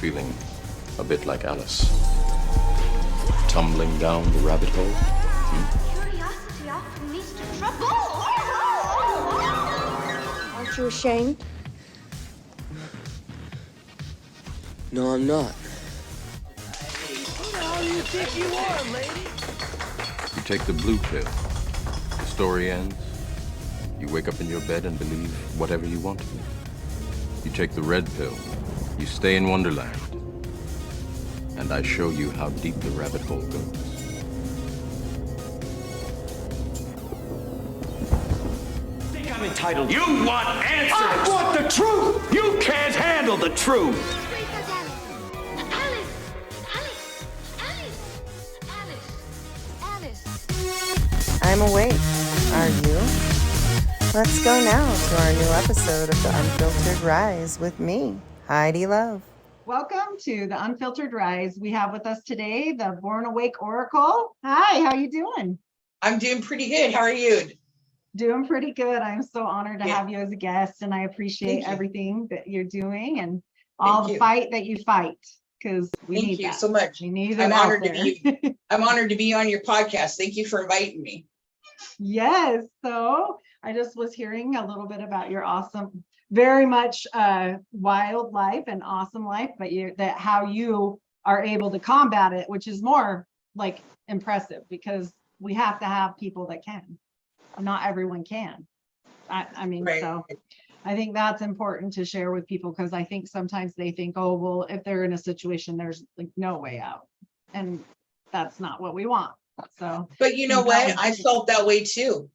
feeling a bit like Alice? Tumbling down the rabbit hole? Curiosity often leads to trouble. Aren't you ashamed? No, I'm not. Who the hell do you think you are, lady? You take the blue pill. The story ends. You wake up in your bed and believe whatever you want to. You take the red pill. You stay in Wonderland. And I show you how deep the rabbit hole goes. Think I'm entitled? You want answers! I want the truth! You can't handle the truth! I'm awake. Are you? Let's go now to our new episode of the Unfiltered Rise with me, Heidi Love. Welcome to the Unfiltered Rise. We have with us today the Born Awake Oracle. Hi, how you doing? I'm doing pretty good. How are you? Doing pretty good. I'm so honored to have you as a guest, and I appreciate Thank you. everything that you're doing and all Thank the you. fight that you fight, because we Thank need you that. so much. We need it I'm out honored to there. be. I'm honored to be on your podcast. Thank you for inviting me. Yes. So I just was hearing a little bit about your awesome, very much wild life and awesome life, but how you are able to combat it, which is more like impressive, because we have to have people that can. Not everyone can. I mean, Right. So I think that's important to share with people, because I think sometimes they think, oh, well, if they're in a situation, there's like no way out. And that's not what we want. So, But you know what? I felt that way too.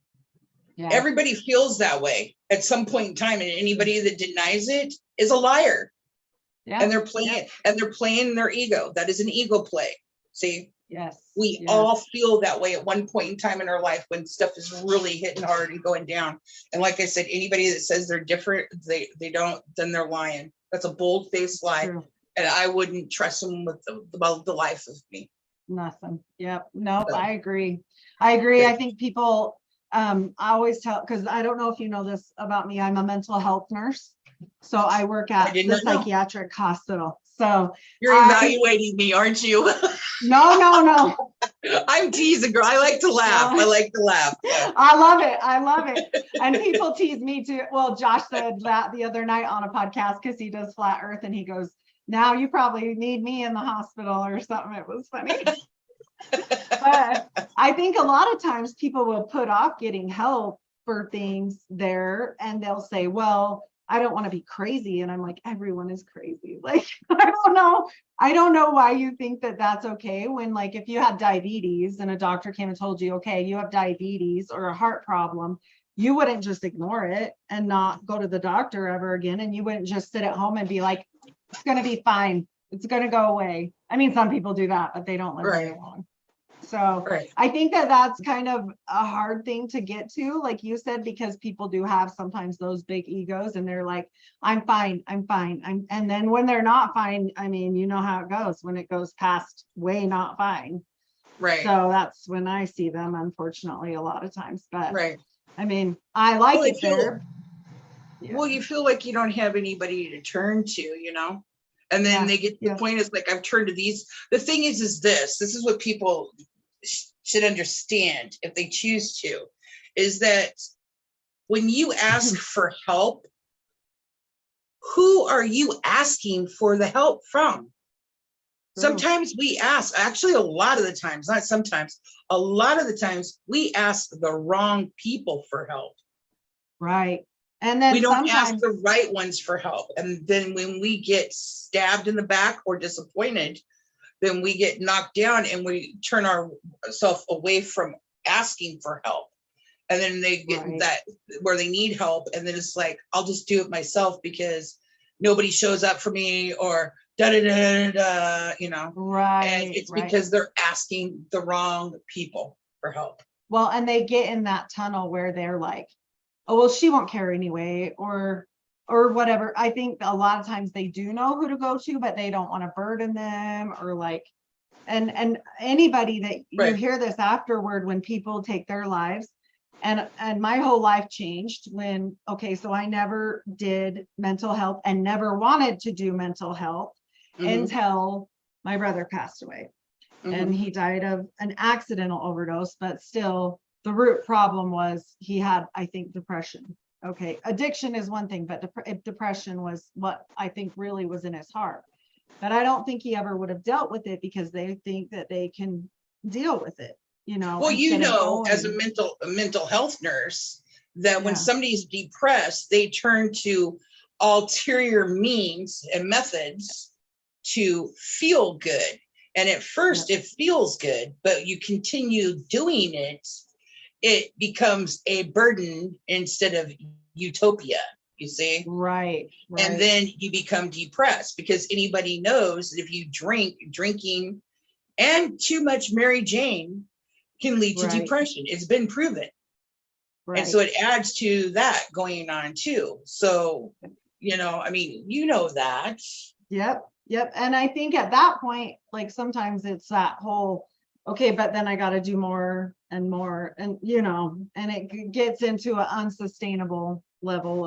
yeah. Everybody feels that way at some point in time, and anybody that denies it is a liar. Yeah. And they're playing their ego. That is an ego play. See, Yes. we yes. all feel that way at one point in time in our life when stuff is really hitting hard and going down. And like I said, anybody that says they're different, they don't, then they're lying. That's a bold-faced lie. True. And I wouldn't trust them with the life of me. Nothing. Yep. Nope. So. I agree. I Good. think people, I always tell, because I don't know if you know this about me, I'm a mental health nurse. So I work at did the not know. psychiatric hospital. So You're evaluating me, aren't you? no. I'm teasing, girl. I like to laugh. No. I like to laugh. So. I love it. I love it. And people tease me too. Well, Josh said that the other night on a podcast, because he does flat earth, and he goes, now you probably need me in the hospital or something. It was funny. But I think a lot of times people will put off getting help for things there, and they'll say, well, I don't want to be crazy. And I'm like, everyone is crazy. Like, I don't know why you think that that's okay, when, like, if you had diabetes and a doctor came and told you, okay, you have diabetes or a heart problem, you wouldn't just ignore it and not go to the doctor ever again. And you wouldn't just sit at home and be like, it's going to be fine. It's going to go away. I mean, some people do that, but they don't live very long. So Right. I think that that's kind of a hard thing to get to, like you said, because people do have sometimes those big egos, and they're like, I'm fine. And then when they're not fine, I mean, you know how it goes when it goes past way not fine. Right. So that's when I see them, unfortunately, a lot of times. But Right. I mean, I like Well, it there. Yeah. Well, you feel like you don't have anybody to turn to, you know? And then they get to the point, it's like, I've turned to these. The thing is this is what people should understand, if they choose to, is that when you ask for help, who are you asking for the help from? Sometimes we ask, actually, a lot of the times, not sometimes, a lot of the times we ask the wrong people for help. Right. And then we don't sometimes ask the right ones for help. And then when we get stabbed in the back or disappointed, then we get knocked down and we turn ourselves away from asking for help. And then they get that where they need help. And then it's like, I'll just do it myself because nobody shows up for me, or you know. Right. And it's because they're asking the wrong people for help. Well, and they get in that tunnel where they're like, oh, well, she won't care anyway, or whatever. I think a lot of times they do know who to go to, but they don't want to burden them, or like, and anybody that you hear this afterward when people take their lives. And my whole life changed when, okay, so I never did mental health and never wanted to do mental health. until my brother passed away. And he died of an accidental overdose, but still the root problem was he had, I think, depression. Okay. Addiction is one thing, but depression was what I think really was in his heart. But I don't think he ever would have dealt with it because they think that they can deal with it, you know. Well, you know, as a mental health nurse, that when somebody's depressed, they turn to ulterior means and methods to feel good. And at first it feels good, but you continue doing it, it becomes a burden instead of utopia, you see? Right. And then you become depressed because anybody knows that if you drinking and too much Mary Jane can lead to depression. It's been proven. And so it adds to that going on too. So, you know, I mean, you know that. Yep. And I think at that point, like sometimes it's that whole, okay, but then I got to do more and more, and you know, and it gets into an unsustainable level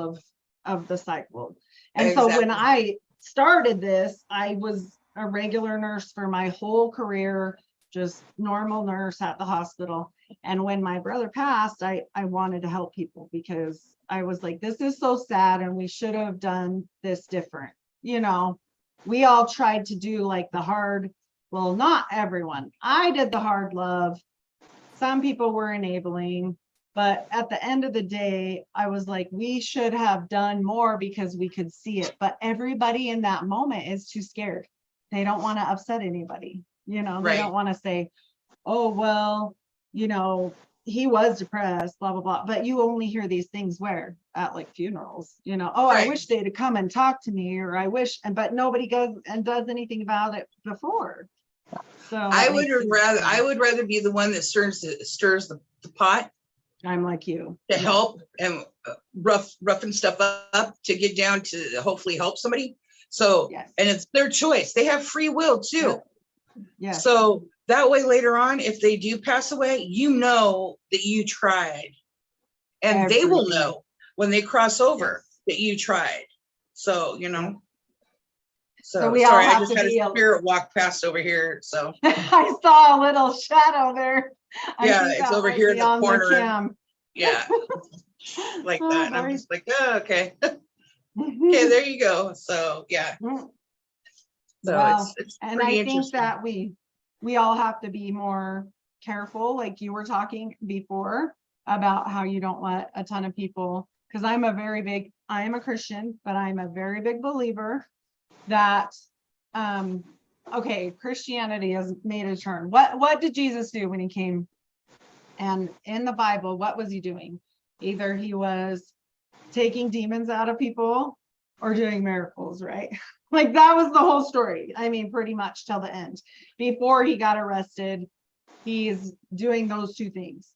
of the cycle. And so when I started this, I was a regular nurse for my whole career, just normal nurse at the hospital. And when my brother passed, I wanted to help people because I was like, this is so sad and we should have done this different. You know, we all tried to do like the hard, well, not everyone. I did the hard love. Some people were enabling, but at the end of the day, I was like, we should have done more because we could see it. But everybody in that moment is too scared. They don't want to upset anybody. You know, they don't want to say, oh, well, you know, he was depressed, blah, blah, blah. But you only hear these things where at like funerals, you know, oh, I wish they'd come and talk to me, or I wish, but nobody goes and does anything about it before. So I would rather be the one that stirs the pot. I'm like you. To help and roughen stuff up to get down to hopefully help somebody. So, and it's their choice. They have free will too. Yeah. So that way later on, if they do pass away, you know that you tried. And they will know when they cross over that you tried. So, you know. So we sorry, all have I just to had a be spirit walk past over here. So I saw a little shadow there. It's over here in the corner. Cam. Yeah. Like that. And I'm just like, oh, okay. Okay, there you go. So yeah. So well, it's and pretty I think interesting. that we all have to be more careful, like you were talking before about how you don't let a ton of people, because I am a Christian, but I'm a very big believer that Christianity has made a turn. What did Jesus do when he came? And in the Bible, what was he doing? Either he was taking demons out of people or doing miracles, right? Like that was the whole story. I mean, pretty much till the end. Before he got arrested, he's doing those two things.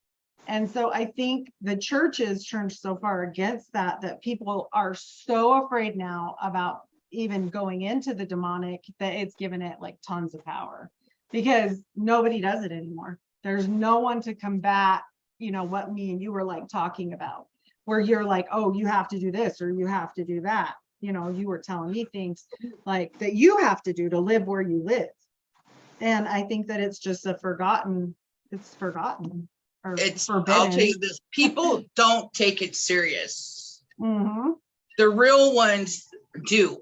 And so I think the church has turned so far against that people are so afraid now about even going into the demonic that it's given it like tons of power because nobody does it anymore. There's no one to combat, you know, what me and you were like talking about, where you're like, oh, you have to do this or you have to do that. You know, you were telling me things like that you have to do to live where you live. And I think that it's just forgotten. Or it's forbidden. I'll tell you this, people don't take it serious. Mm-hmm. The real ones do.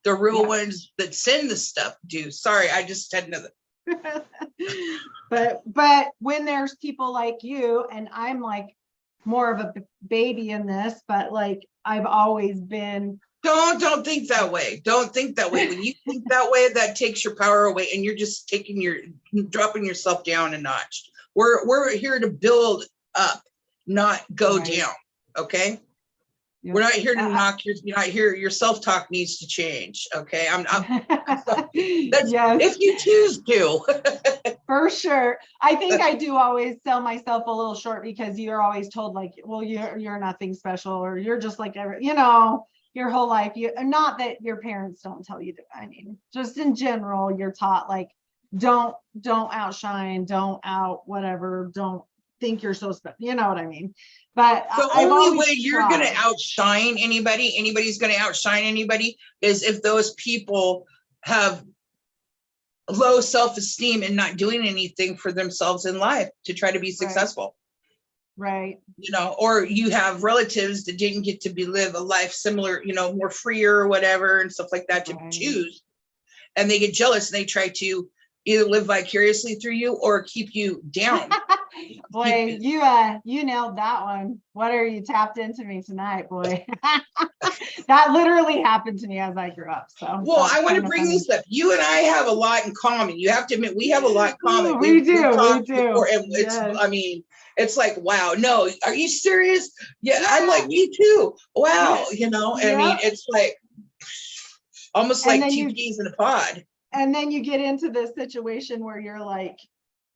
The real ones that send the stuff do. Sorry, I just had another. but when there's people like you, and I'm like more of a baby in this, but like I've always been. Don't think that way. Don't think that way. When you think that way, that takes your power away, and you're just dropping yourself down a notch. We're here to build up, not go down. Okay. Yep. We're not here to knock you're not here. Your self-talk needs to change. Okay. If you choose to. For sure. I think I do always sell myself a little short because you're always told like, well, you're nothing special, or you're just like, you know, your whole life. Not that your parents don't tell you that. I mean, just in general, you're taught like, don't outshine, don't think you're so special. You know what I mean? But the only way you're going to outshine anybody's going to outshine anybody is if those people have low self-esteem and not doing anything for themselves in life to try to be successful. Right. You know, or you have relatives that didn't get to live a life similar, you know, more freer or whatever and stuff like that to choose. And they get jealous and they try to either live vicariously through you or keep you down. Boy, you nailed that one. What are you tapped into me tonight, boy? That literally happened to me as I grew up. So well, I want to bring this up. You and I have a lot in common. You have to admit we have a lot in common. We do. Before, and it's, I mean, it's like, wow, no, are you serious? Yeah, I'm like, me too. Wow, you know, I mean, it's like almost like two peas in a pod. And then you get into this situation where you're like,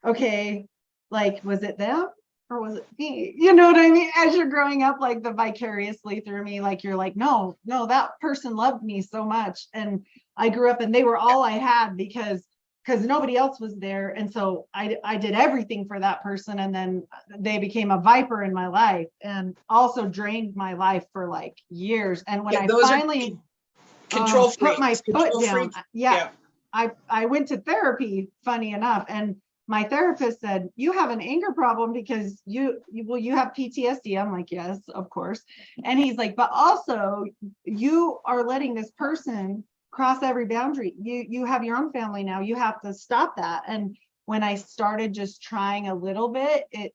okay, like, was it them or was it me? You know what I mean? As you're growing up, like the vicariously through me, like you're like, no, that person loved me so much. And I grew up and they were all I had because nobody else was there. And so I did everything for that person. And then they became a viper in my life and also drained my life for like years. And when I finally put my foot down, I went to therapy, funny enough. And my therapist said, you have an anger problem because you have PTSD. I'm like, yes, of course. And he's like, but also you are letting this person cross every boundary. You have your own family now. You have to stop that. And when I started just trying a little bit,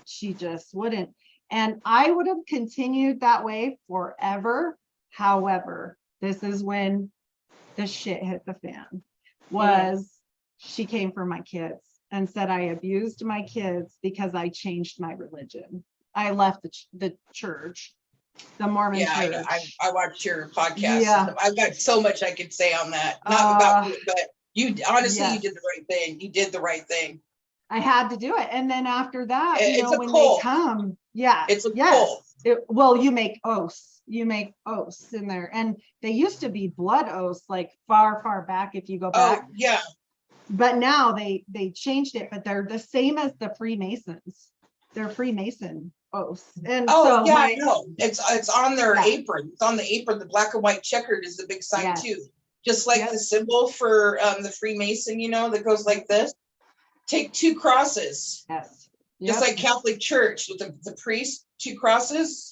she just wouldn't. And I would have continued that way forever. However, this is when the shit hit the fan. She came for my kids and said I abused my kids because I changed my religion. I left the church, the Mormon church. I watched your podcast. Yeah. I've got so much I could say on that. Not about you, but you honestly, you did the right thing. You did the right thing. I had to do it. And then after that, when cult. They come, it's a cult. Well, you make oaths. You make oaths in there. And they used to be blood oaths, like far, far back if you go back. Oh, yeah. But now they changed it, but they're the same as the Freemasons. They're Freemason oaths. And I know. It's on their apron. It's on the apron. The black and white checkered is the big sign too. Just like the symbol for the Freemason, you know, that goes like this. Take 2 crosses. Yes. Just like Catholic Church with the priest, 2 crosses.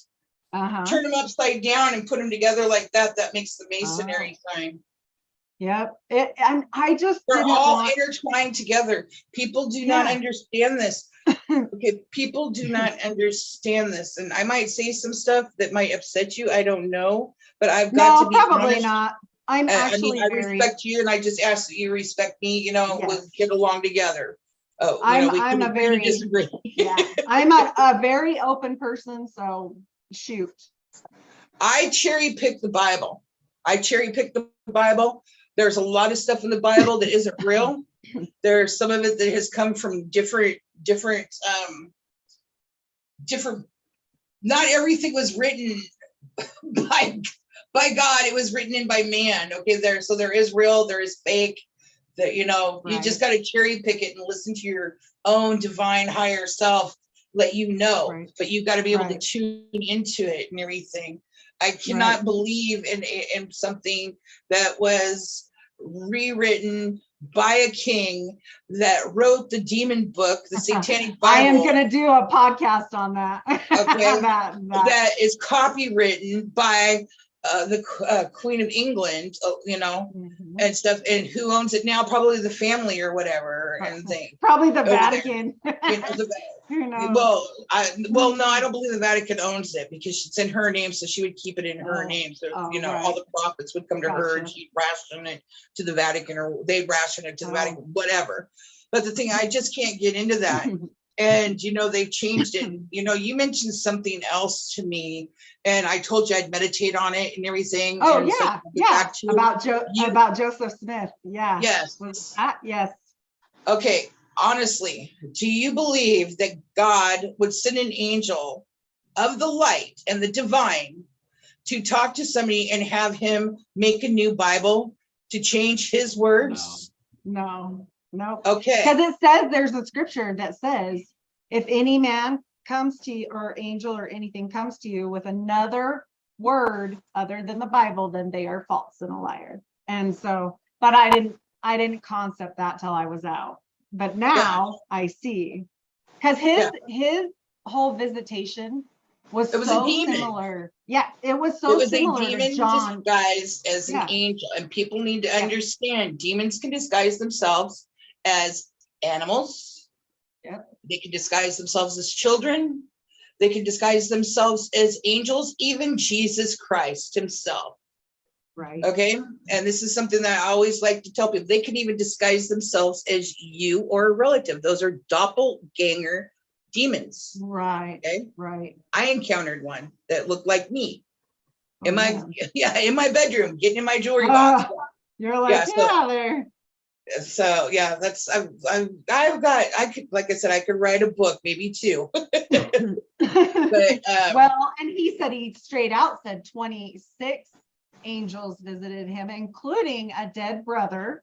Turn them upside down and put them together like that. That makes the masonry sign. Yep. And I just they're all intertwined together. People do not understand this. Okay, people do not understand this. And I might say some stuff that might upset you. I don't know. But I've got to be probably honest. Not. I'm actually I respect you and I just ask that you respect me, you know, we'll get along together. Oh, I'm a very disagree. I'm a very open person, so shoot. I cherry pick the Bible. There's a lot of stuff in the Bible that isn't real. There's some of it that has come from different. Not everything was written by God. It was written in by man. Okay, there is real, there is fake. That you just got to cherry pick it and listen to your own divine higher self. Let you know, but you got to be able to tune into it and everything. I cannot believe in something that was rewritten by a king that wrote the demon book, the Satanic Bible. I am going to do a podcast on that. Okay, that is copywritten by the Queen of England, and stuff. And who owns it now? Probably the family or whatever, and things. Probably the Vatican. Well, no, I don't believe the Vatican owns it because it's in her name, so she would keep it in her name. So all the profits would come to her, and she'd ration it to the Vatican, or they'd ration it to the Vatican, whatever. But the thing, I just can't get into that. And they've changed it. You mentioned something else to me, and I told you I'd meditate on it and everything. Oh, and about Joseph Smith. Yeah. Yes. Yes. Okay. Honestly, do you believe that God would send an angel of the light and the divine to talk to somebody and have him make a new Bible to change his words? No. Okay. Because it says, there's a scripture that says, if any man comes to you, or angel or anything comes to you with another word other than the Bible, then they are false and a liar. And so but I didn't concept that till I was out. But now I see, because his whole visitation was It was so a demon. similar. Yeah, it was It so was a similar demon to John. disguised as an Yeah. angel. And people need to understand demons can disguise themselves as animals. Yep. They can disguise themselves as children. They can disguise themselves as angels, even Jesus Christ himself. Right. Okay. And this is something that I always like to tell people. They can even disguise themselves as you or a relative. Those are doppelganger demons. Right. Okay. Right. I encountered one that looked like me in Oh, my man. in my bedroom, getting in my jewelry box. You're like, there. So yeah, that's I've got, I could, like I said, I could write a book, maybe two. But well, and he said, he straight out said 26 angels visited him, including a dead brother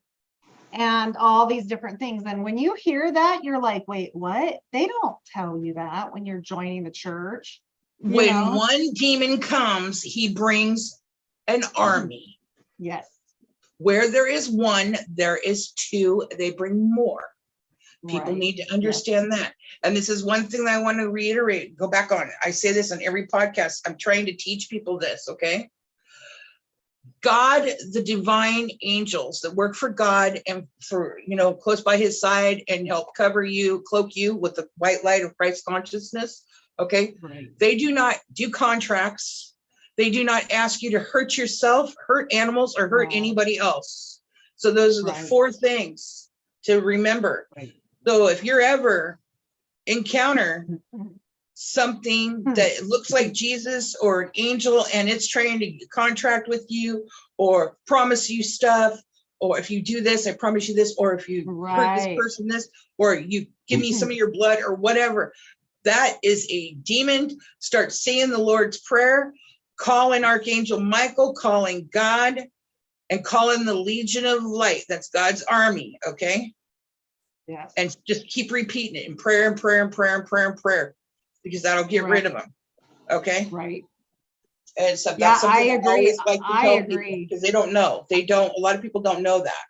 and all these different things. And when you hear that, you're like, wait, what? They don't tell you that when you're joining the church. when one demon comes, he brings an army. Yes. Where there is one, there is two. They bring more. People need to understand that. And this is one thing that I want to reiterate, go back on it. I say this on every podcast. I'm trying to teach people this, okay? God, the divine angels that work for God and for, close by his side and help cover you, cloak you with the white light of Christ consciousness, okay? Right. They do not do contracts. They do not ask you to hurt yourself, hurt animals, or hurt anybody else. So those are the four things to remember. Right. So if you're ever encounter something that looks like Jesus or an angel and it's trying to contract with you or promise you stuff, or if you do this, I promise you this, or if you hurt this person this, or you give me some of your blood or whatever, that is a demon. Start saying the Lord's Prayer, calling Archangel Michael, calling God, and calling the Legion of Light. That's God's army, okay? Yeah. And just keep repeating it in prayer and prayer and prayer and prayer and prayer, because that'll get rid of them. Okay. Right. And so that's something I agree. I always like to tell agree. people, because they don't know. A lot of people don't know that.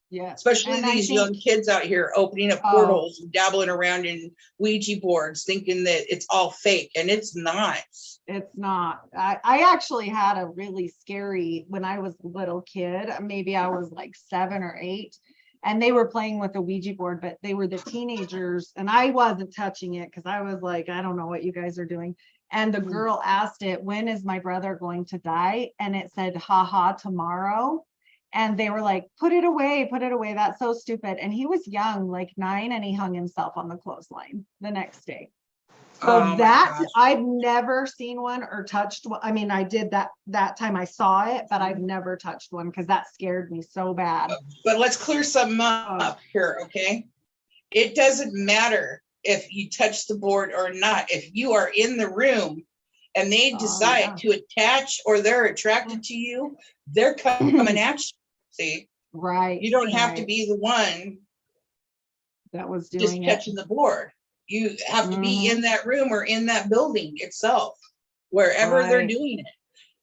Yeah. Especially these young kids out here opening up portals and dabbling around in Ouija boards, thinking that it's all fake, and it's not. It's not. I actually had a really scary, when I was a little kid, maybe I was like 7 or 8, and they were playing with a Ouija board, but they were the teenagers and I wasn't touching it because I was like, I don't know what you guys are doing. And the girl asked it, when is my brother going to die? And it said, haha, tomorrow. And they were like, put it away, put it away. That's so stupid. And he was young, like 9, and he hung himself on the clothesline the next day. So I've never seen one or touched one. I mean, I did that time I saw it, but I've never touched one because that scared me so bad. But let's clear something up here, okay? It doesn't matter if you touch the board or not. If you are in the room and they decide to attach, or they're attracted to you, they're coming at you. See? Right. You don't have to be the one that was doing just touching the board. You have to be in that room or in that building itself, wherever they're doing it.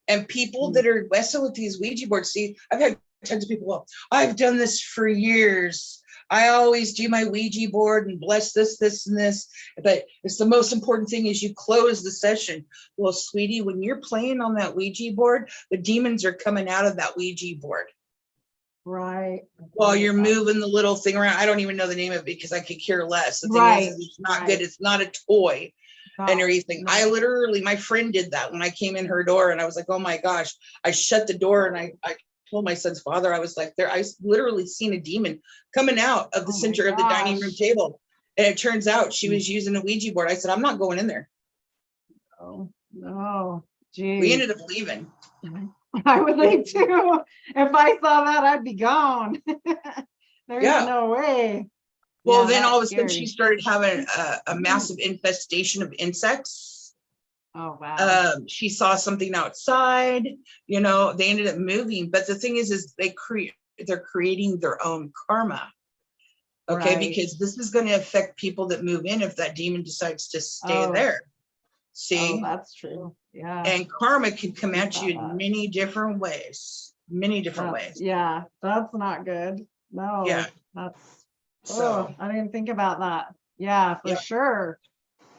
And people that are messing with these Ouija boards, see, I've had tons of people, well, I've done this for years. I always do my Ouija board and bless this, this, and this. But it's the most important thing is you close the session. Well, sweetie, when you're playing on that Ouija board, the demons are coming out of that Ouija board. Right. While you're moving the little thing around. I don't even know the name of it because I could care less. The thing is, it's not good. It's not a toy and everything. I literally, my friend did that when I came in her door, and I was like, oh my gosh. I shut the door and I told my son's father, I was like, I literally seen a demon coming out of the center of the dining room table. And it turns out she was using a Ouija board. I said, I'm not going in there. Oh, no. Geez. We ended up leaving. I would like to. If I saw that, I'd be gone. There's no way. Well, then all of a sudden she started having a massive infestation of insects. Oh, wow. She saw something outside, they ended up moving. But the thing is they're creating their own karma. Okay. Because this is going to affect people that move in if that demon decides to stay there. See? Oh, that's true. Yeah. And karma can come at you in many different ways. many different ways. Yeah, that's not good. No, Yeah. that's, So I didn't think about that. Yeah, for Yeah. sure.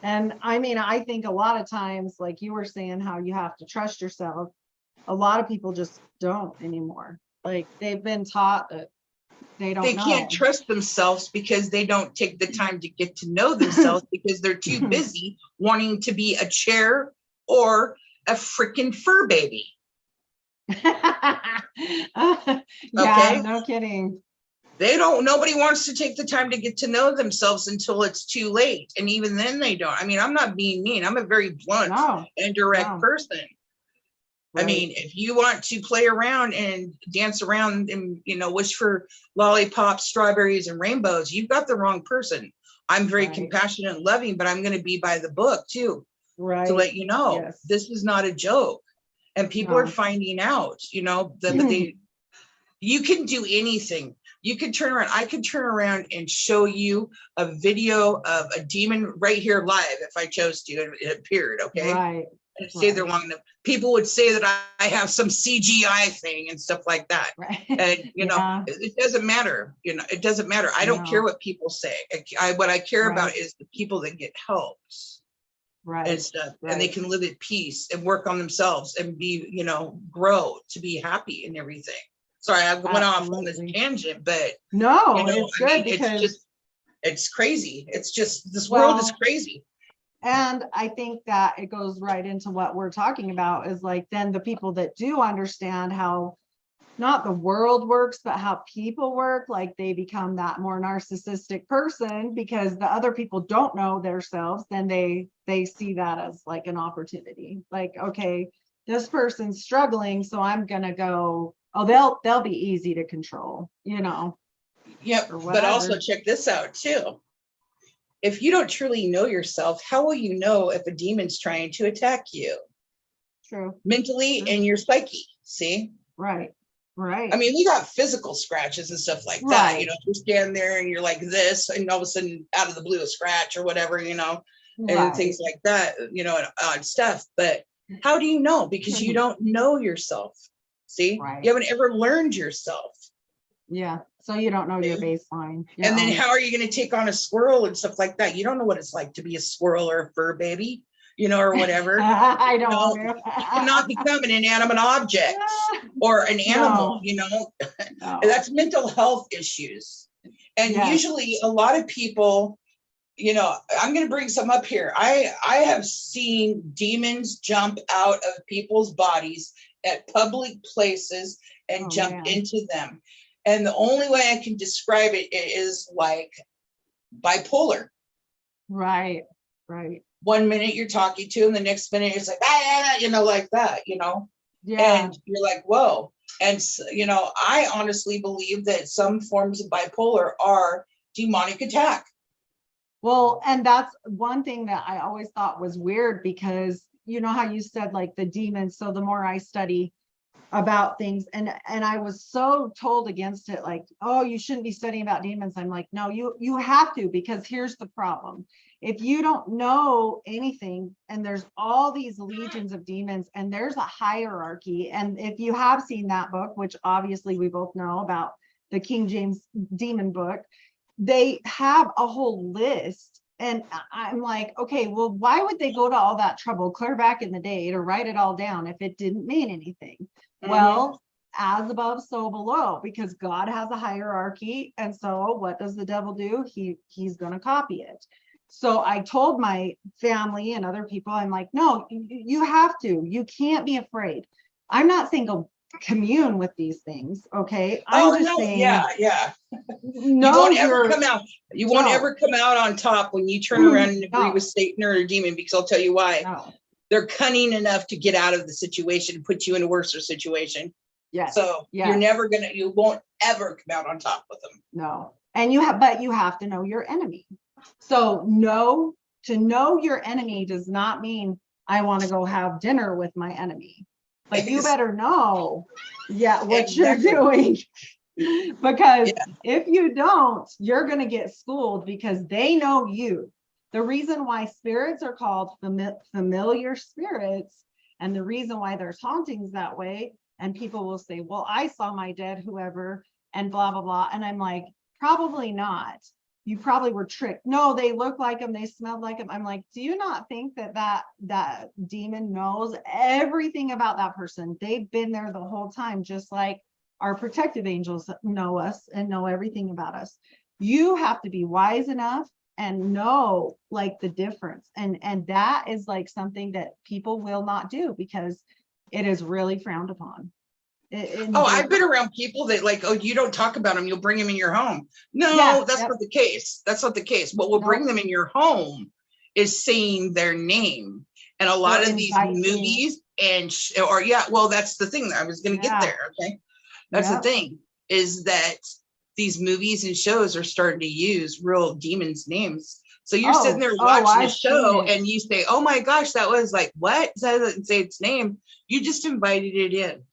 And I mean, I think a lot of times, like you were saying, how you have to trust yourself. A lot of people just don't anymore. Like they've been taught that they don't they know. can't trust themselves because they don't take the time to get to know themselves because they're too busy wanting to be a chair or a freaking fur baby. Yeah, Okay. no kidding. Nobody wants to take the time to get to know themselves until it's too late. And even then they don't. I mean, I'm not being mean. I'm a very blunt and direct person. Right. I mean, if you want to play around and dance around and, wish for lollipops, strawberries, and rainbows, you've got the wrong person. I'm very compassionate and loving, but I'm going to be by the book too, to let you know this is not a joke. And people are finding out, that you can do anything. You can turn around. I could turn around and show you a video of a demon right here live if I chose to. It appeared, okay? Right. And stay there long enough. People would say that I have some CGI thing and stuff like that. Right. And, it doesn't matter. It doesn't matter. I don't care what people say. What I care about is the people that get helped. Right. And stuff. And they can live at peace and work on themselves and be, grow to be happy and everything. Sorry, I went off on this tangent, but no, it's good because it's crazy. It's just, this world is crazy. And I think that it goes right into what we're talking about is like, then the people that do understand how not the world works, but how people work, like they become that more narcissistic person because the other people don't know themselves, then they see that as like an opportunity. Like, okay, this person's struggling, so I'm gonna go, they'll be easy to control, Yep. But also check this out too. If you don't truly know yourself, how will you know if a demon's trying to attack you? True. Mentally and your psyche, see? Right. I mean, we got physical scratches and stuff like that. You stand there and you're like this, and all of a sudden, out of the blue, a scratch or whatever, and things like that, and odd stuff. But how do you know? Because you don't know yourself. See, you haven't ever learned yourself. Yeah. So you don't know your baseline. And then how are you going to take on a squirrel and stuff like that? You don't know what it's like to be a squirrel or a fur baby, or whatever. I don't know. You cannot become an inanimate object or an animal, No. That's mental health issues. And usually a lot of people, I'm going to bring some up here. I have seen demons jump out of people's bodies at public places and jump into them. And the only way I can describe it is like bipolar. Right. 1 minute you're talking to, and the next minute it's like, like that, Yeah. And you're like, whoa. And, I honestly believe that some forms of bipolar are demonic attack. Well, and that's one thing that I always thought was weird because how you said like the demons. So the more I study about things and I was so told against it, like, oh, you shouldn't be studying about demons. I'm like, no, you have to, because here's the problem. If you don't know anything and there's all these legions of demons and there's a hierarchy, and if you have seen that book, which obviously we both know about, the King James demon book, they have a whole list. And I'm like, okay, well, why would they go to all that trouble clear back in the day to write it all down if it didn't mean anything? Well, as above, so below, because God has a hierarchy. And so what does the devil do? He's going to copy it. So I told my family and other people, I'm like, no, you have to. You can't be afraid. I'm not saying go commune with these things, okay? I'm just saying. Yeah. No, you won't ever come out. You won't ever come out on top when you turn around and agree with Satan or a demon, because I'll tell you why. No. They're cunning enough to get out of the situation and put you in a worse situation. Yes. So you won't ever come out on top with them. No. And you have to know your enemy. So to know your enemy does not mean I want to go have dinner with my enemy. Like, you better know what you're doing. Because if you don't, you're going to get schooled, because they know you. The reason why spirits are called familiar spirits, and the reason why there's hauntings that way, And people will say, well, I saw my dead whoever and blah, blah, blah. And I'm like, probably not. You probably were tricked. No, they look like him. They smelled like him. I'm like, do you not think that demon knows everything about that person? They've been there the whole time, just like our protective angels know us and know everything about us. You have to be wise enough and know like the difference. And that is like something that people will not do because it is really frowned upon. I've been around people that like, oh, you don't talk about them, you'll bring them in your home. No, Yeah, that's not the case. That's not the case. What will bring them in your home is saying their name. And a lot of these movies that's the thing. I was going to get there. Okay. That's the thing, is that these movies and shows are starting to use real demons' names. So you're sitting there watching a show and you say, oh my gosh, that was like, what? It doesn't say its name. You just invited it in.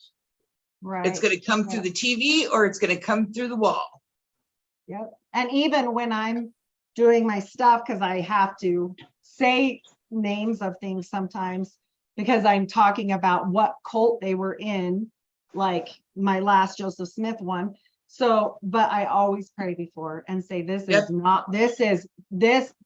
Right. It's going to come through the TV or it's going to come through the wall. Yep. And even when I'm doing my stuff, because I have to say names of things sometimes because I'm talking about what cult they were in, like my last Joseph Smith one. So, but I always pray before and say,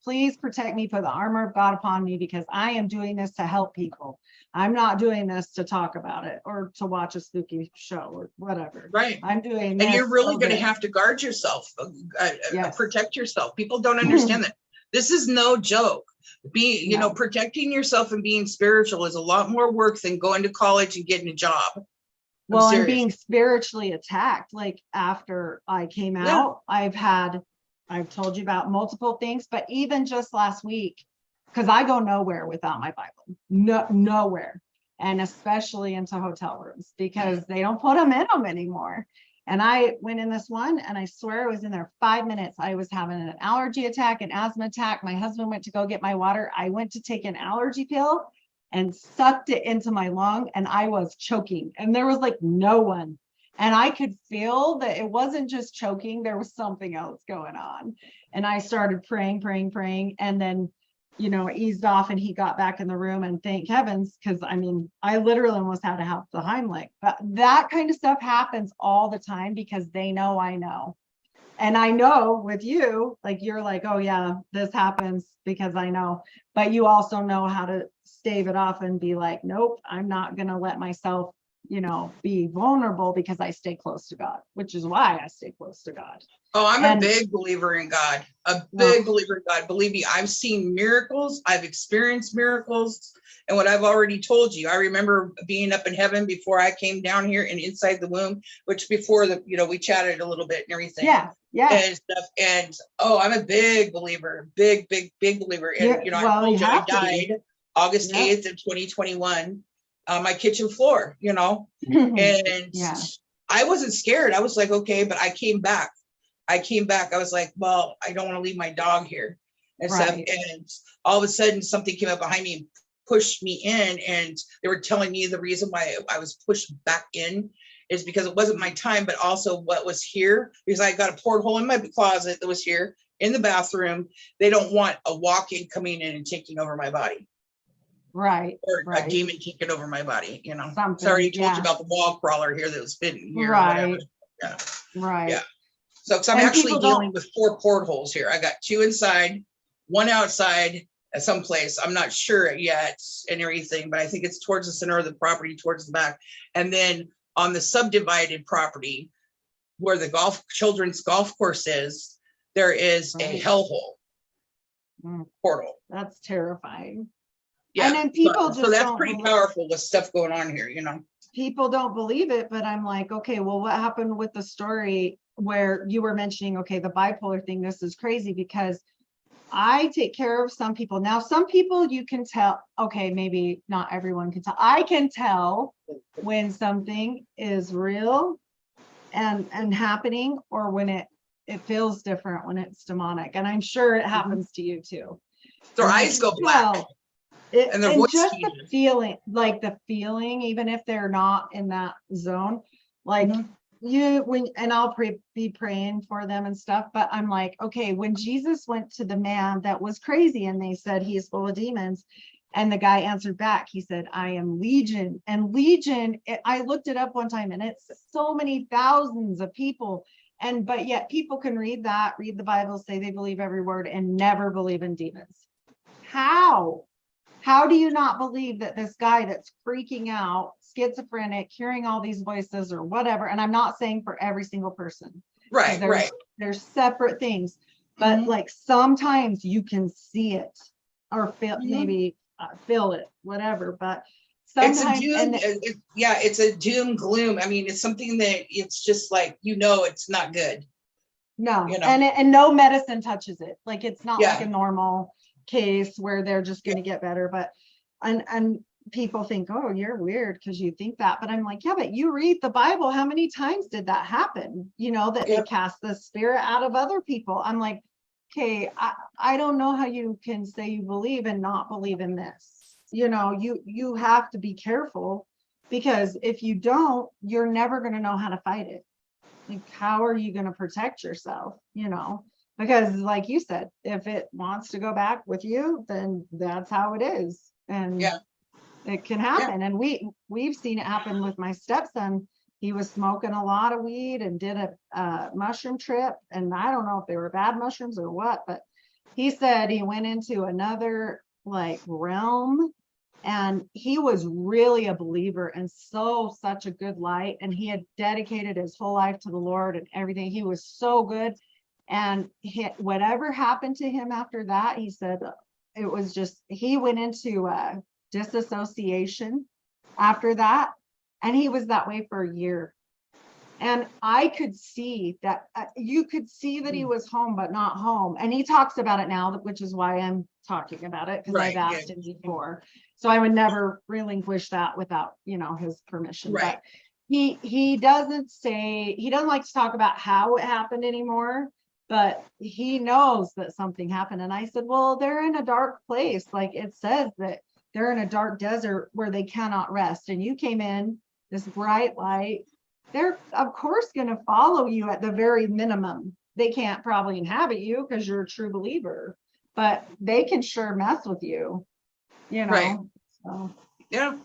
please protect me, put the armor of God upon me, because I am doing this to help people. I'm not doing this to talk about it or to watch a spooky show or whatever. Right. I'm doing this. And you're really going to have to guard yourself, protect yourself. People don't understand that. This is no joke. Protecting yourself and being spiritual is a lot more work than going to college and getting a job. Well, and being spiritually attacked, like after I came out, I've told you about multiple things, but even just last week, because I go nowhere without my Bible, nowhere, and especially into hotel rooms because they don't put them in them anymore. And I went in this one and I swear I was in there 5 minutes. I was having an allergy attack, an asthma attack. My husband went to go get my water. I went to take an allergy pill and sucked it into my lung and I was choking and there was like no one. And I could feel that it wasn't just choking, there was something else going on. And I started praying. And then, it eased off and he got back in the room and thank heavens. Cause I literally almost had to have the Heimlich, but that kind of stuff happens all the time because they know I know. And I know with you, like, you're like, oh yeah, this happens because I know, but you also know how to stave it off and be like, nope, I'm not going to let myself, be vulnerable because I stay close to God, which is why I stay close to God. Oh, I'm a big believer in God, believer in God. Believe me, I've seen miracles. I've experienced miracles. And what I've already told you, I remember being up in heaven before I came down here and inside the womb, which before we chatted a little bit and everything. Yeah. And stuff. And I'm a big believer, big believer. And, I told you I died August 8th of 2021, my kitchen floor, and I wasn't scared. I was like, okay, but I came back. I was like, well, I don't want to leave my dog here and stuff. And all of a sudden something came up behind me and pushed me in. And they were telling me the reason why I was pushed back in is because it wasn't my time, but also what was here, because I got a porthole in my closet that was here in the bathroom. They don't want a walk-in coming in and taking over my body. Right. Or a demon taking over my body, Sorry, I told you about the wall crawler here that was hidden here. Right. Yeah. Right. Yeah. So I'm actually dealing with 4 portholes here. I got 2 inside, 1 outside at some place. I'm not sure yet and everything, but I think it's towards the center of the property, towards the back. And then on the subdivided property where the children's golf course is, there is a hellhole portal. That's terrifying. Yeah. And then people so that's pretty powerful with stuff going on here, People don't believe it, but I'm like, okay, well, what happened with the story where you were mentioning, okay, the bipolar thing, this is crazy because I take care of some people. Now, some people you can tell, okay, maybe not everyone can tell. I can tell when something is real and happening or when it feels different, when it's demonic. And I'm sure it happens to you too. Their eyes go black. And their voice just changes. The feeling, even if they're not in that zone, like I'll be praying for them and stuff, but I'm like, okay, when Jesus went to the man that was crazy and they said he's full of demons, And the guy answered back. He said, I am Legion. And Legion, I looked it up one time, and it's so many thousands of people. But yet people can read the Bible, say they believe every word, and never believe in demons. How do you not believe that this guy that's freaking out, schizophrenic, hearing all these voices or whatever? And I'm not saying for every single person. Right. There's separate things, but like sometimes you can see it or feel, maybe feel it, whatever. But sometimes it's a doom gloom. I mean, it's something that it's just like, it's not good. No, and no medicine touches it. Like it's not like a normal case where they're just going to get better. But and people think, oh, you're weird because you think that. But I'm like, yeah, but you read the Bible. How many times did that happen? That they cast the spirit out of other people. I'm like, okay, I don't know how you can say you believe and not believe in this. You have to be careful, because if you don't, you're never going to know how to fight it. Like, how are you going to protect yourself? Because like you said, if it wants to go back with you, then that's how it is. And it can happen. And we've seen it happen with my stepson. He was smoking a lot of weed and did a mushroom trip. And I don't know if they were bad mushrooms or what, but he said he went into another like realm, and he was really a believer and such a good light. And he had dedicated his whole life to the Lord and everything. He was so good. And whatever happened to him after that, he said it was just, he went into disassociation after that. And he was that way for a year. And I could see that, you could see that he was home, but not home. And he talks about it now, which is why I'm talking about it, because I've asked him before. So I would never relinquish that without, his permission. Right. But he doesn't like to talk about how it happened anymore, but he knows that something happened. And I said, well, they're in a dark place. Like it says that they're in a dark desert where they cannot rest. And you came in this bright light. They're of course going to follow you at the very minimum. They can't probably inhabit you because you're a true believer, but they can sure mess with you, Right. So Yeah.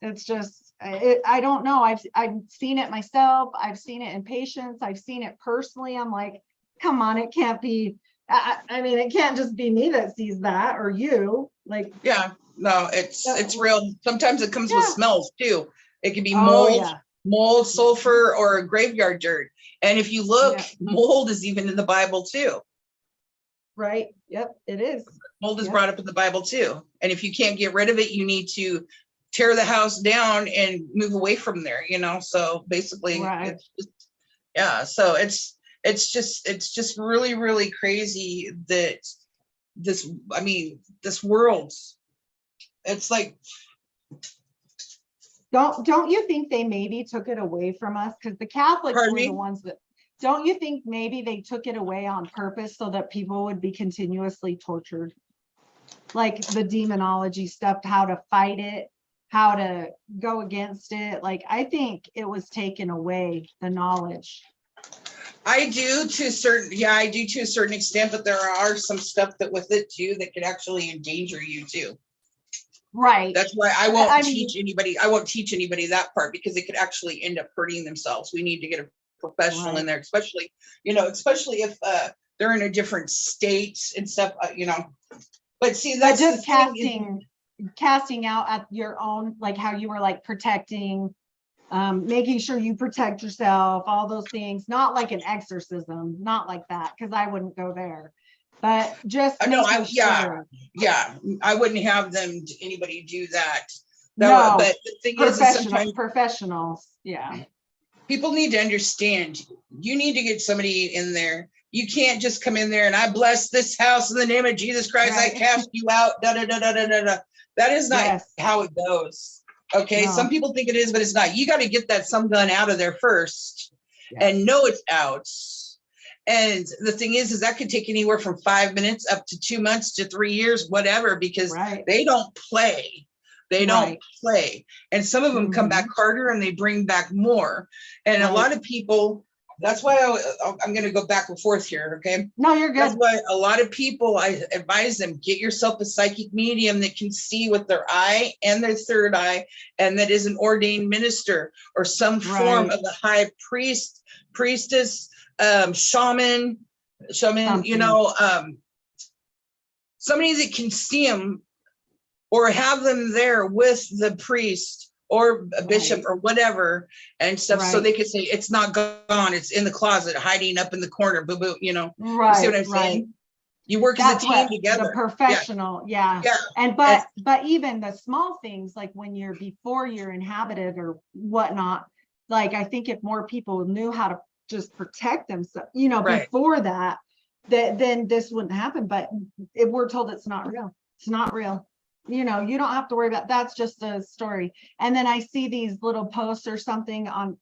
it's just, I don't know. I've seen it myself. I've seen it in patients. I've seen it personally. I'm like, come on, it can't be. I mean, it can't just be me that sees that, or you. Like, yeah, no, it's real. Sometimes it comes with smells too. It can be mold, sulfur, or graveyard dirt. And if you look, mold is even in the Bible too. Right. Yep, it is. Mold is brought up in the Bible too. And if you can't get rid of it, you need to tear the house down and move away from there, So basically, it's just, so it's just really, really crazy that this world, it's like, don't you think they maybe took it away from us? Because the Catholics were the ones that, don't you think maybe they took it away on purpose so that people would be continuously tortured? Like the demonology stuff, how to fight it, how to go against it. Like, I think it was taken away, the knowledge. I do to a certain extent, but there are some stuff that with it too that could actually endanger you too. Right. That's why I won't teach anybody that part, because it could actually end up hurting themselves. We need to get a professional in there, especially if they're in a different state and stuff, But see, that's just casting out at your own, like how you were like protecting, making sure you protect yourself, all those things, not like an exorcism, not like that, because I wouldn't go there. But just I wouldn't have anybody do that. No, but the thing is sometimes professionals, people need to understand. You need to get somebody in there. You can't just come in there and I bless this house in the name of Jesus Christ. Right. I cast you out. Da da da da da da. That is not how it goes. Okay, some people think it is, but it's not. You got to get that some gun out of there first and know it's out. And the thing is that could take anywhere from 5 minutes up to 2 months to 3 years, whatever, because they don't play. They don't play. And some of them come back harder and they bring back more. And a lot of people, That's why I'm going to go back and forth here. Okay. No, you're That's good. why a lot of people, I advise them, get yourself a psychic medium that can see with their eye and their third eye, and that is an ordained minister or some form Right. of a high priest, priestess, shaman, Something. you know, somebody that can see them or have them there with the priest or a bishop Right. or whatever and stuff, so Right. they could say it's not gone, it's in the closet, hiding up in the corner, boo boo, you know. Right. You see what I'm Right. saying? You work That's as a team what together. the professional, yeah. Yeah. And but even the small things, like when you're before you're inhabited or whatnot, like I think if more people knew how to just protect themselves, you know, Right. before that, then this wouldn't happen. But if we're told it's not real, it's not real. You know, you don't have to worry about, that's just a story. And then I see these little posts or something on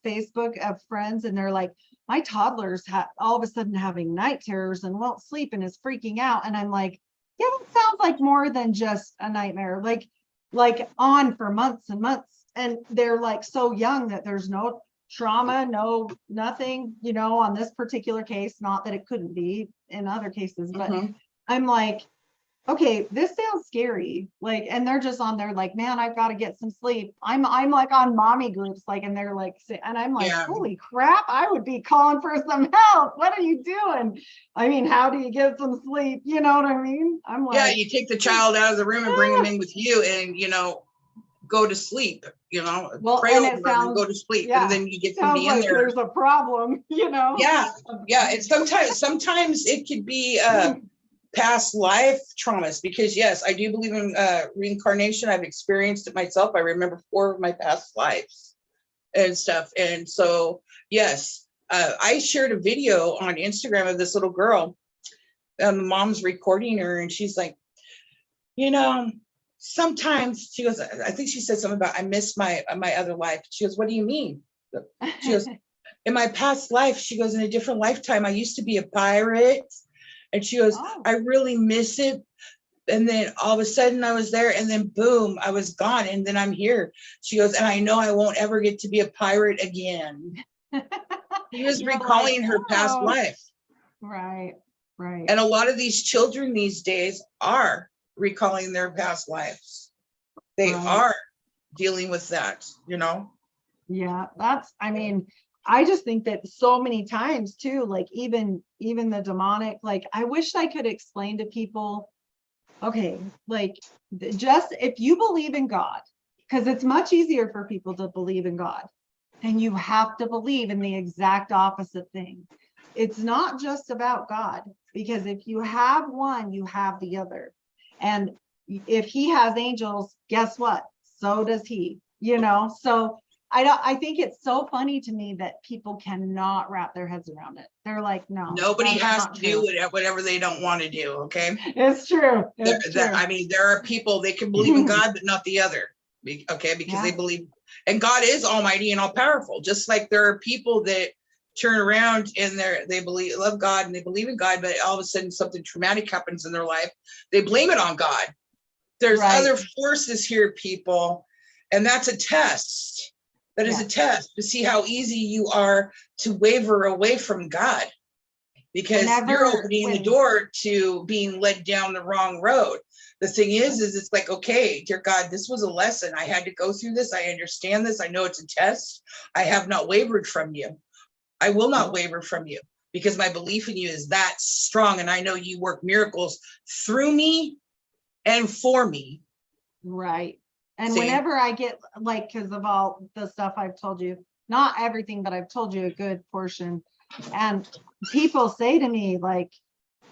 Facebook of friends, and they're like, my toddler's all of a sudden having night terrors and won't sleep and is freaking out. And I'm like, yeah, that sounds like more than just a nightmare, like on for months and months. And they're like so young that there's no trauma, no nothing, you know, on this particular case, not that it couldn't be in other cases, but I'm like, okay, this sounds scary. Like, and they're just on there like, man, I've got to get some sleep. I'm like on mommy groups, like, and they're like, and I'm like, Yeah. holy crap, I would be calling for some help. What are you doing? I mean, how do you get some sleep? You know what I mean? I'm like, Yeah, you take the child out of the room and bring them in with you, and you know, go to sleep, you know, well, pray and over it them and sounds, go to sleep, yeah, and then you get sounds somebody in like there. there's a problem, you know? Yeah, and sometimes it could be past life traumas, because yes, I do believe in reincarnation. I've experienced it myself. I remember 4 of my past lives and stuff. And so yes, I shared a video on Instagram of this little girl. The mom's recording her, and she's like, you know, sometimes she goes, I think she said something about, I miss my other life. She goes, what do you mean? She goes, in my past life, she goes, in a different lifetime, I used to be a pirate. And she goes, Oh. I really miss it. And then all of a sudden I was there, and then boom, I was gone. And then I'm here. She goes, and I know I won't ever get to be a pirate again. He was You're recalling like, her past oh. life. Right. And a lot of these children these days are recalling their past lives. They are dealing with that, you know? Yeah, I mean, I just think that so many times too, like even the demonic, like I wish I could explain to people, okay, like just if you believe in God, because it's much easier for people to believe in God, and you have to believe in the exact opposite thing. It's not just about God, because if you have one, you have the other. And if he has angels, guess what? So does he, you know? So I think it's so funny to me that people cannot wrap their heads around it. They're like, no. Nobody has to true. do whatever they don't want to do, okay? It's true. It's true. I mean, there are people, they can believe in God, but not the other, okay? Because they believe, and God is almighty and all powerful. Just like there are people that turn around and they love God and they believe in God, but all of a sudden something traumatic happens in their life, they blame it on God. There's other forces here, people, and that's a test. That is a test to see how easy you are to waver away from God, because you're opening the door to being led down the wrong road. The thing is it's like, okay, dear God, this was a lesson. I had to go through this. I understand this. I know it's a test. I have not wavered from you. I will not waver from you, because my belief in you is that strong. And I know you work miracles through me and for me. Right. And whenever I get, like, because of all the stuff I've told you, not everything, but I've told you a good portion. And people say to me, like,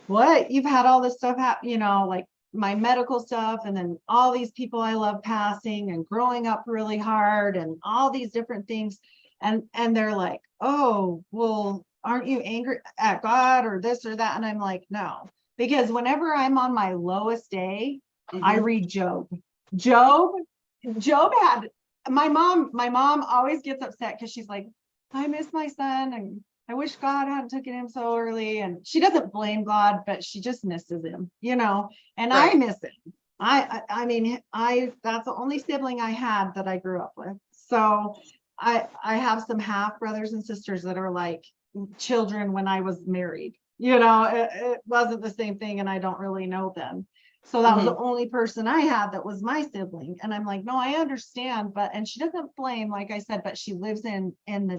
what? You've had all this stuff happen, you know, like my medical stuff, and then all these people I love passing and growing up really hard and all these different things. And they're like, oh, well, aren't you angry at God or this or that? And I'm like, no, because whenever I'm on my lowest day, I read Job. Job had, my mom always gets upset because she's like, I miss my son and I wish God hadn't taken him so early. And she doesn't blame God, but she just misses him, you know, and I miss him. I mean, that's the only sibling I had that I grew up with. So I have some half brothers and sisters that are like children when I was married. It wasn't the same thing, and I don't really know them. So that was the only person I had that was my sibling. And I'm like, no, I understand, and she doesn't blame, like I said, but she lives in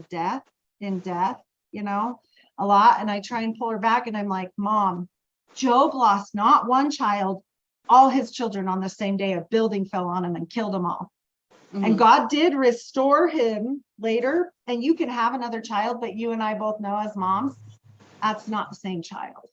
death, a lot. And I try and pull her back, and I'm like, Mom, Job lost not one child, all his children on the same day. A building fell on him and killed them all. And God did restore him later, and you can have another child, but you and I both know as moms, that's not the same child.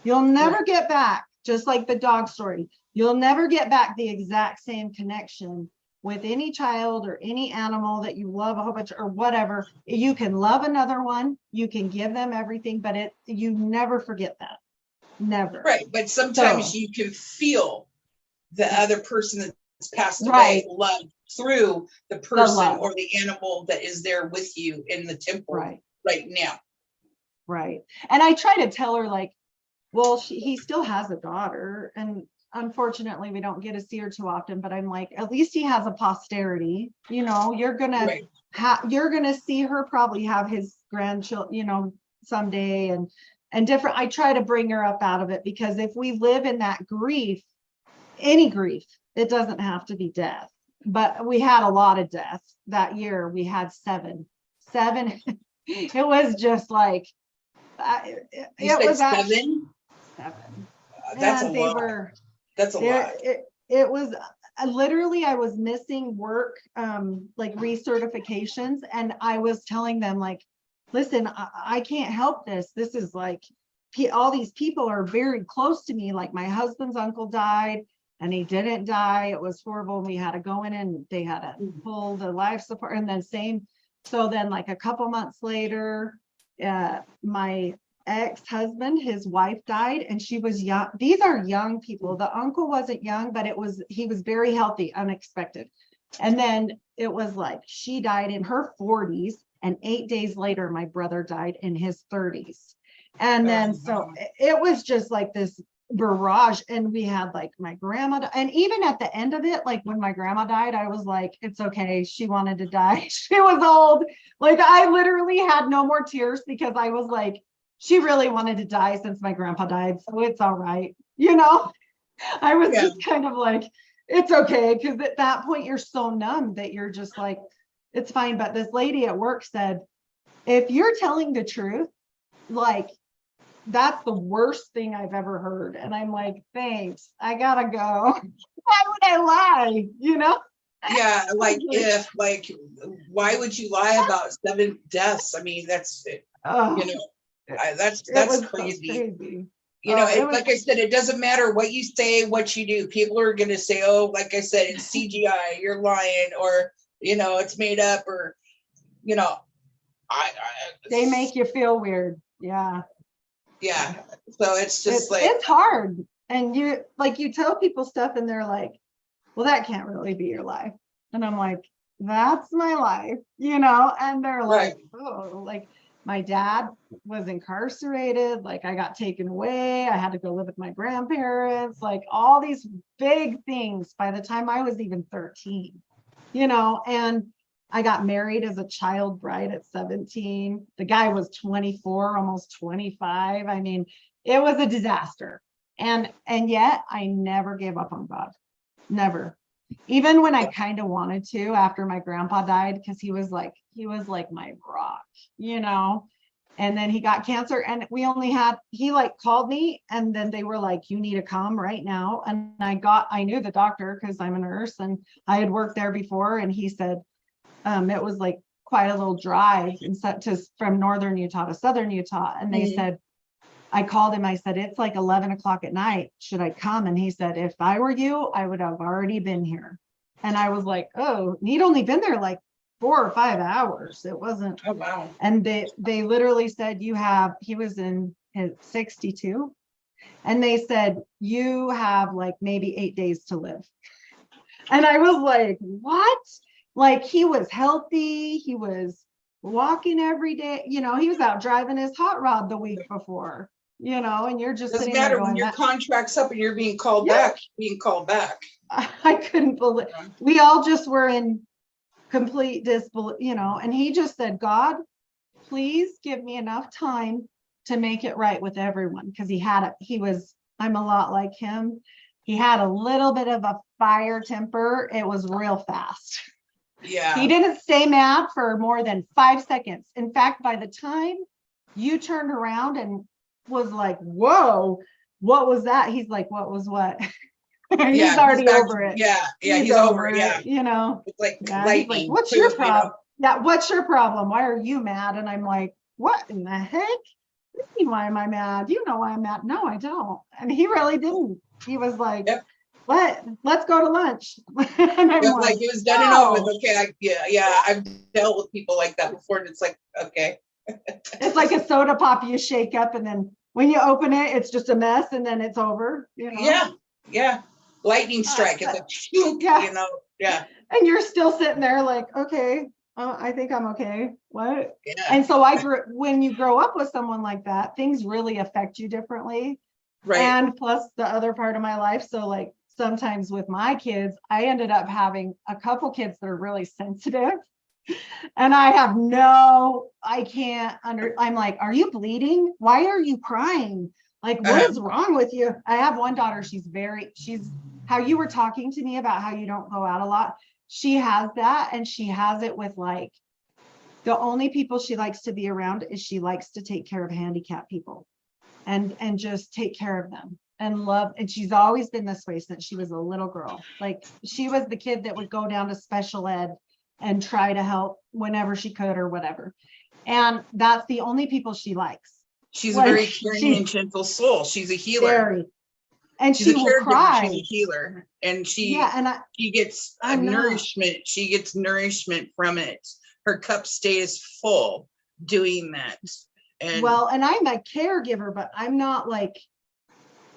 You'll never get back, just like the dog story. You'll never get back the exact same connection with any child or any animal that you love a whole bunch or whatever. You can love another one, you can give them everything, but you never forget that. Never. Right. But sometimes you can feel the other person that's passed away love through the person or the animal that is there with you in the temple right now. Right. And I try to tell her, like, well, he still has a daughter, and unfortunately we don't get to see her too often, but I'm like, at least he has a posterity. You're gonna see her probably have his grandchildren, someday, and different. I try to bring her up out of it, because if we live in that grief, any grief, it doesn't have to be death. But we had a lot of deaths that year. We had seven. It was just like, it was seven. That's a lot. That's a lot. It was literally, I was missing work, like recertifications, and I was telling them, like, listen, I can't help this. This is like, all these people are very close to me. Like, my husband's uncle died, and he didn't die. It was horrible. We had to go in, and they had to pull the life support, and then so then like a couple months later, my ex-husband, his wife died, and she was young. These are young people. The uncle wasn't young, but he was very healthy, unexpected. And then it was like, she died in her 40s, and 8 days later, my brother died in his 30s. And then, so it was just like this barrage. And we had like my grandma, and even at the end of it, like when my grandma died, I was like, it's okay. She wanted to die. She was old. Like, I literally had no more tears, because I was like, she really wanted to die since my grandpa died, so it's all right. I was just kind of like, it's okay, because at that point you're so numb that you're just like, it's fine. But this lady at work said, if you're telling the truth, like, that's the worst thing I've ever heard. And I'm like, thanks, I gotta go. Why would I lie? Yeah, like, why would you lie about 7 deaths? I mean, that's that's crazy. So like I said, it doesn't matter what you say, what you do. People are going to say, oh, like I said, it's CGI, you're lying, or it's made up, or they make you feel weird. Yeah. So it's just it's hard. And you tell people stuff, and they're like, well, that can't really be your life. And I'm like, that's my life, and they're like, oh, like, my dad was incarcerated. Like, I got taken away. I had to go live with my grandparents, like all these big things by the time I was even 13, and I got married as a child bride at 17. The guy was 24, almost 25. I mean, it was a disaster. And yet I never gave up on God. Never. Even when I kind of wanted to, after my grandpa died, because he was like my rock, and then he got cancer, and he like called me, and then they were like, you need to come right now. And I knew the doctor, because I'm a nurse and I had worked there before. And he said, it was like quite a little drive from northern Utah to southern Utah. And they said, I called him. I said, it's like 11 o'clock at night. Should I come? And he said, if I were you, I would have already been here. And I was like, oh, he'd only been there like 4 or 5 hours. It wasn't. Oh, wow. And they literally said, he was in his 62. And they said, you have like maybe 8 days to live. And I was like, what? Like, he was healthy. He was walking every day. He was out driving his hot rod the week before. And you're just doesn't matter when your contract's up and you're being called back. I couldn't believe we all just were in complete disbelief, and he just said, God, please give me enough time to make it right with everyone. Because I'm a lot like him. He had a little bit of a fire temper. It was real fast. Yeah. He didn't stay mad for more than 5 seconds. In fact, by the time you turned around and was like, whoa, what was that? He's like, what was what? He's already over it. Yeah. He's over it. Yeah. It's like he's like, what's your problem? Yeah, what's your problem? Why are you mad? And I'm like, what in the heck? Why am I mad? You know why I'm mad? No, I don't. And he really didn't. He was like, let's go to lunch. And I'm like, it was done and over with. Okay, I've dealt with people like that before, and it's like, okay. It's like a soda pop you shake up, and then when you open it, it's just a mess, and then it's over. Yeah. Lightning strike. It's like, yeah. And you're still sitting there like, okay, I think I'm okay. What? Yeah. And so when you grow up with someone like that, things really affect you differently. Right. And plus the other part of my life. So like sometimes with my kids, I ended up having a couple kids that are really sensitive. And I'm like, are you bleeding? Why are you crying? Like, what is wrong with you? I have one daughter. She's how you were talking to me about how you don't go out a lot. She has that. And she has it with like, the only people she likes to be around is she likes to take care of handicapped people and just take care of them and love. And she's always been this way since she was a little girl. Like she was the kid that would go down to special ed and try to help whenever she could or whatever. And that's the only people she likes. She's a very caring and gentle soul. She's a healer. Very. And she will cry. She's a healer. And she gets nourishment. She gets nourishment from it. Her cup stays full doing that. And I'm a caregiver, but I'm not like,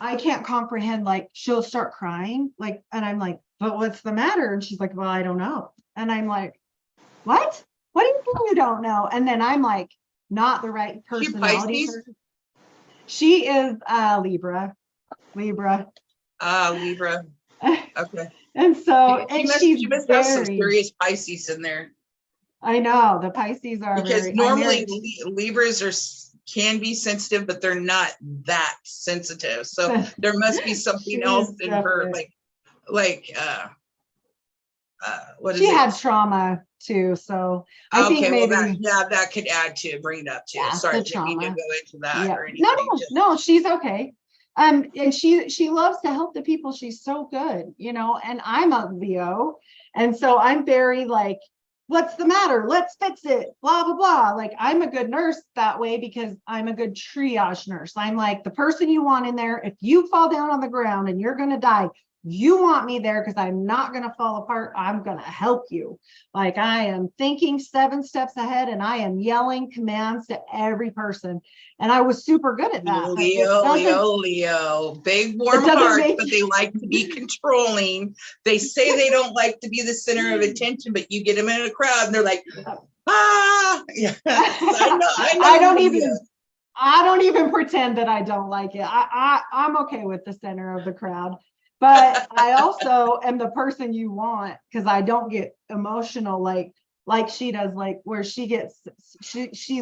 I can't comprehend, like she'll start crying, like, and I'm like, but what's the matter? And she's like, well, I don't know. And I'm like, what do you mean you don't know? And then I'm like, not the right personality. She is Libra. Libra. Okay. And so she must have some serious Pisces in there. I know the Pisces are because normally Libras can be sensitive, but they're not that sensitive. So there must be something else in her, what is it? She had trauma too, so I think maybe that could add to bring it up too. Sorry, I didn't mean to go into that or anything. No, she's okay. And she loves to help the people. She's so good, and I'm a Leo, and so I'm very like, what's the matter? Let's fix it. Blah, blah, blah. Like I'm a good nurse that way because I'm a good triage nurse. I'm like the person you want in there. If you fall down on the ground and you're going to die, you want me there because I'm not going to fall apart. I'm going to help you. Like I am thinking 7 steps ahead and I am yelling commands to every person. And I was super good at that. Leo, big warm heart, but they like to be controlling. They say they don't like to be the center of attention, but you get them in a crowd and they're like, Yeah. I don't even pretend that I don't like it. I'm okay with the center of the crowd. But I also am the person you want because I don't get emotional like she does, like where she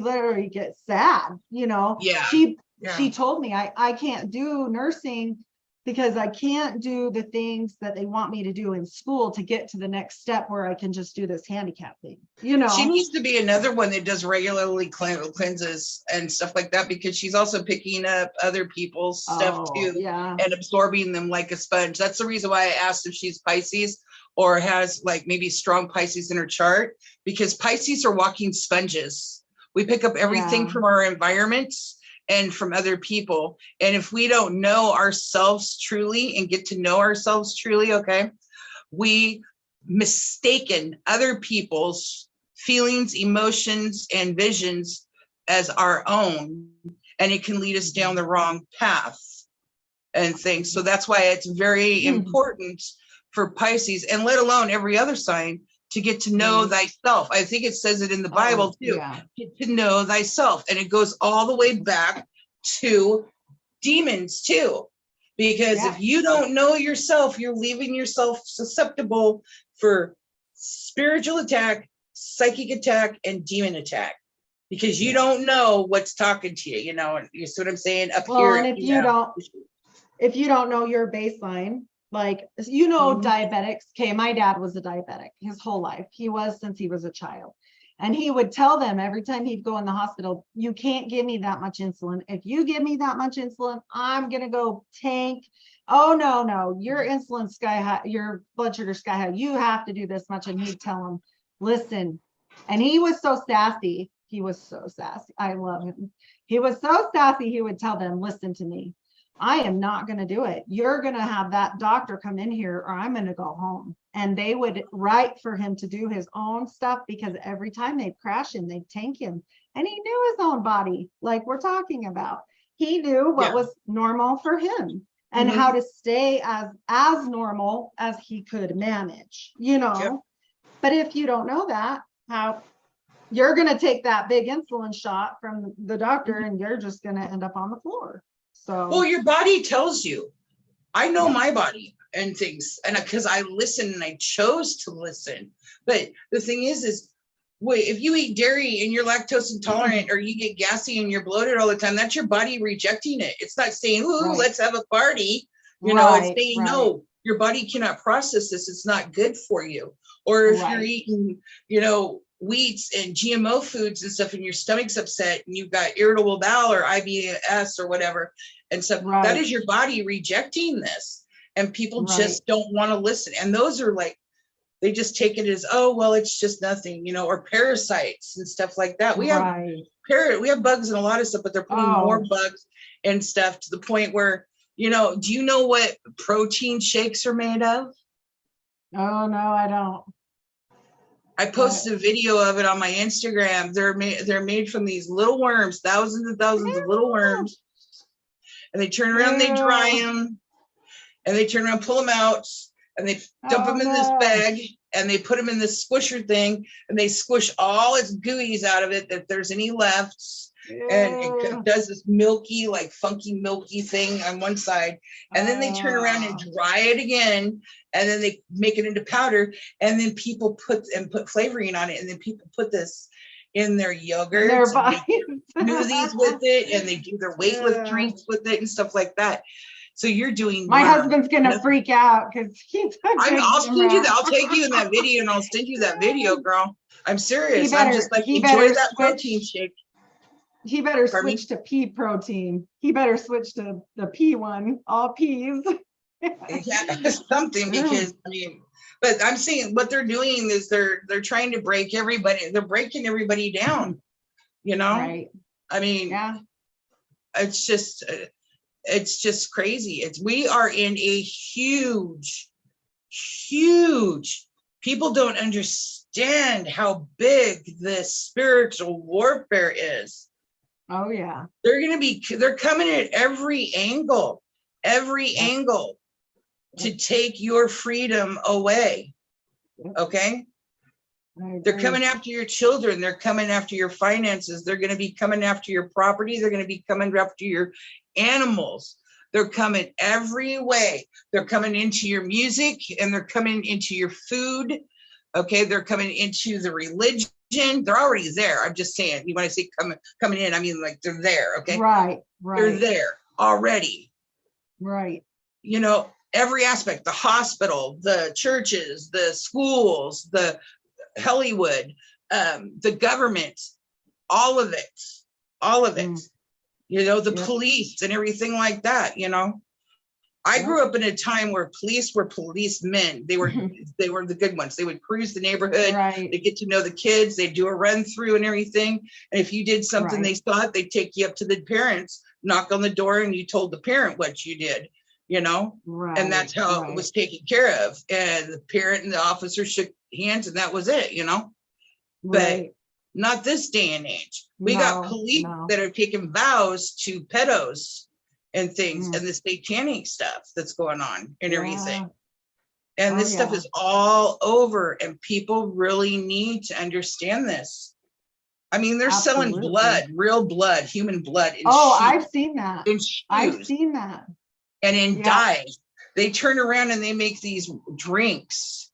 literally gets sad, Yeah. She told me I can't do nursing because I can't do the things that they want me to do in school to get to the next step where I can just do this handicap thing. She needs to be another one that does regularly cleanses and stuff like that because she's also picking up other people's stuff too and absorbing them like a sponge. That's the reason why I asked if she's Pisces or has like maybe strong Pisces in her chart, because Pisces are walking sponges. We pick up everything from our environments and from other people. And if we don't know ourselves truly and get to know ourselves truly, we mistaken other people's feelings, emotions, and visions as our own, and it can lead us down the wrong path and things. So that's why it's very important for Pisces, and let alone every other sign, to get to know thyself. I think it says it in the Bible too. Get to know thyself. And it goes all the way back to demons too. Because if you don't know yourself, you're leaving yourself susceptible for spiritual attack, psychic attack, and demon attack. Because you don't know what's talking to you, you know, you see what I'm saying? Up Well, here. and if you don't know your baseline, like, you know, diabetics. Okay, my dad was a diabetic his whole life. He was since he was a child. And he would tell them every time he'd go in the hospital, you can't give me that much insulin. If you give me that much insulin, I'm going to go tank. Oh, no, your insulin sky high, your blood sugar sky high. You have to do this much. And he'd tell them, listen. And he was so sassy. He was so sassy. I love him. He was so sassy. He would tell them, listen to me. I am not going to do it. You're going to have that doctor come in here or I'm going to go home. And they would write for him to do his own stuff because every time they'd crash him, they'd tank him. And he knew his own body, like we're talking about. He knew what was normal for him and how to stay as normal as he could manage, you know. Yep. But if you don't know that, how you're going to take that big insulin shot from the doctor and you're just going to end up on the floor. So, well, your body tells you. I know my body and things, and because I listen and I chose to listen. But the thing is wait, if you eat dairy and you're lactose intolerant or you get gassy and you're bloated all the time, that's your body rejecting it. It's not saying, "Ooh, let's have a party." You know, it's saying, "No, your body cannot process this. It's not good for you." Or if you're eating, you know, wheats and GMO foods and stuff and your stomach's upset and you've got irritable bowel or IBS or whatever and stuff, that is your body rejecting this. And people just don't want to listen. And those are like, they just take it as, oh, well, it's just nothing, you know, or parasites and stuff like that. We have we have bugs and a lot of stuff, but they're putting more bugs and stuff to the point where, you know, do you know what protein shakes are made of? Oh, no, I don't. I posted a video of it on my Instagram. They're made from these little worms, thousands and thousands of little worms. And they turn around, they dry them, and they turn around, pull them out, and they dump them in this bag, and they put them in this squisher thing, and they squish all its gooeys out of it, if there's any left. And it does this milky, like funky milky thing on one side. And then they turn around and dry it again. And then they make it into powder. And then people put flavoring on it. And then people put this in their yogurt, smoothies with it, and they do their weight lift drinks with it and stuff like that. So you're doing. My husband's gonna freak out because I'll send you that. I'll take you in that video and I'll send you that video, girl. I'm serious. I'm just like, enjoy that protein shake. He better switch to pea protein. He better switch to the pea one, all peas. Yeah, something, because I mean, but I'm saying what they're doing is they're trying to break everybody. They're breaking everybody down, you know? Right. I mean, it's just crazy. We are in a huge, people don't understand how big this spiritual warfare is. Oh yeah. They're coming at every angle to take your freedom away. Okay. They're coming after your children. They're coming after your finances. They're going to be coming after your property. They're going to be coming after your animals. They're coming every way. They're coming into your music and they're coming into your food. Okay. They're coming into the religion. They're already there. I'm just saying, you want to say coming in, I mean, like they're there. Okay. Right. They're there already. Right. You know, every aspect, the hospital, the churches, the schools, the Hollywood, the government, all of it, you know, the police and everything like that, you know. I grew up in a time where police were policemen. They were the good ones. They would cruise the neighborhood. Right. They get to know the kids. They do a run through and everything. And if you did something they saw it, they'd take you up to the parents, knock on the door, and you told the parent what you did, you know? Right. And that's how it was taken care of. And the parent and the officer shook hands and that was it, you know? But not this day and age. We got police that are taking vows to pedos and things and the satanic stuff that's going on and everything. And this stuff is all over and people really need to understand this. I mean, they're selling blood, real blood, human blood. I've seen that. I've seen that. And in dyes. They turn around and they make these drinks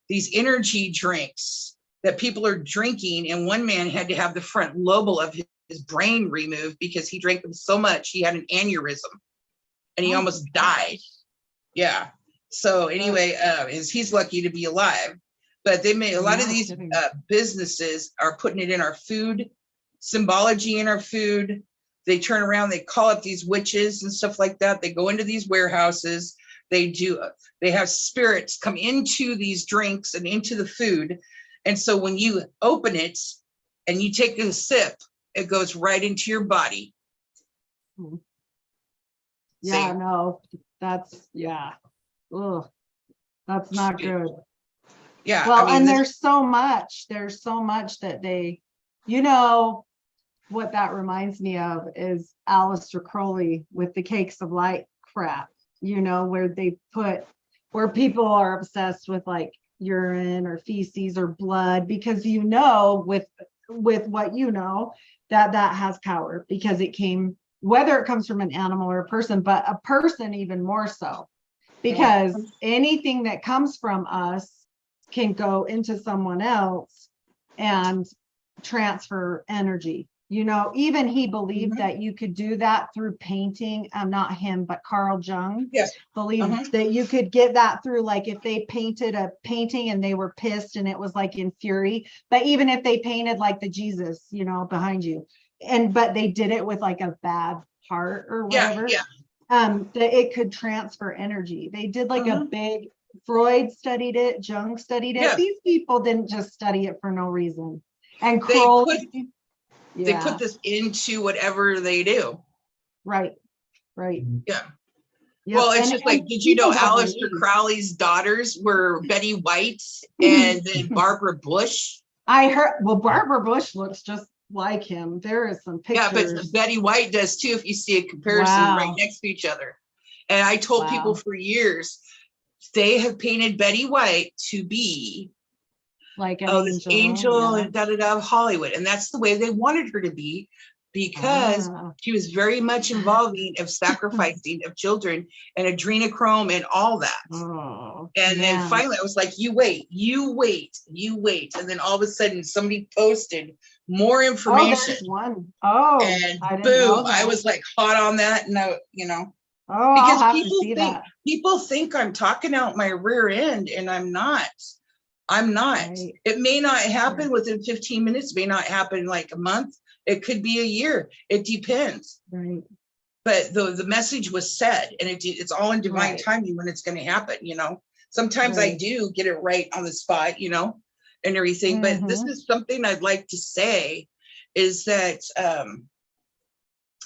these energy drinks that people are drinking. And one man had to have the front lobe of his brain removed because he drank them so much he had an aneurysm and he almost died. Yeah. So anyway, he's lucky to be alive. But they made a lot of these businesses are putting it in our food, symbology in our food. They turn around, they call up these witches and stuff like that. They go into these warehouses. They have spirits come into these drinks and into the food. And so when you open it and you take a sip, it goes right into your body. Yeah, no, that's, yeah. Ugh, that's not good. Yeah. Well, and there's so much that they, what that reminds me of is Aleister Crowley with the Cakes of Light crap, where people are obsessed with like urine or feces or blood, because with what that has power, because it came, whether it comes from an animal or a person, but a person even more so, because anything that comes from us can go into someone else and transfer energy. Even he believed that you could do that through painting. Not him, but Carl Jung believed that you could get that through, like if they painted a painting and they were pissed and it was like in fury, but even if they painted like the Jesus, behind you, but they did it with like a bad heart or whatever, that it could transfer energy. They did like a big, Freud studied it, Jung studied it. These people didn't just study it for no reason. And Crowley, they put this into whatever they do. Right. Yeah. Yep. Well, it's just like, did you know Aleister Crowley's daughters were Betty White and then Barbara Bush? I heard, Barbara Bush looks just like him. There is some pictures. Yeah, but Betty White does too, if you see a comparison right next to each other. And I told people for years, they have painted Betty White to be like this angel and of Hollywood. And that's the way they wanted her to be, because she was very much involving of sacrificing of children and adrenochrome and all that. Then finally I was like, you wait. And then all of a sudden somebody posted more information. And boom, I was like hot on that. And because people think I'm talking out my rear end, and I'm not. Right. It may not happen within 15 minutes, it may not happen like a month. It could be a year. It depends. Right. But the message was said, and it's all in divine timing when it's going to happen, Sometimes I do get it right on the spot, and everything. But this is something I'd like to say is that,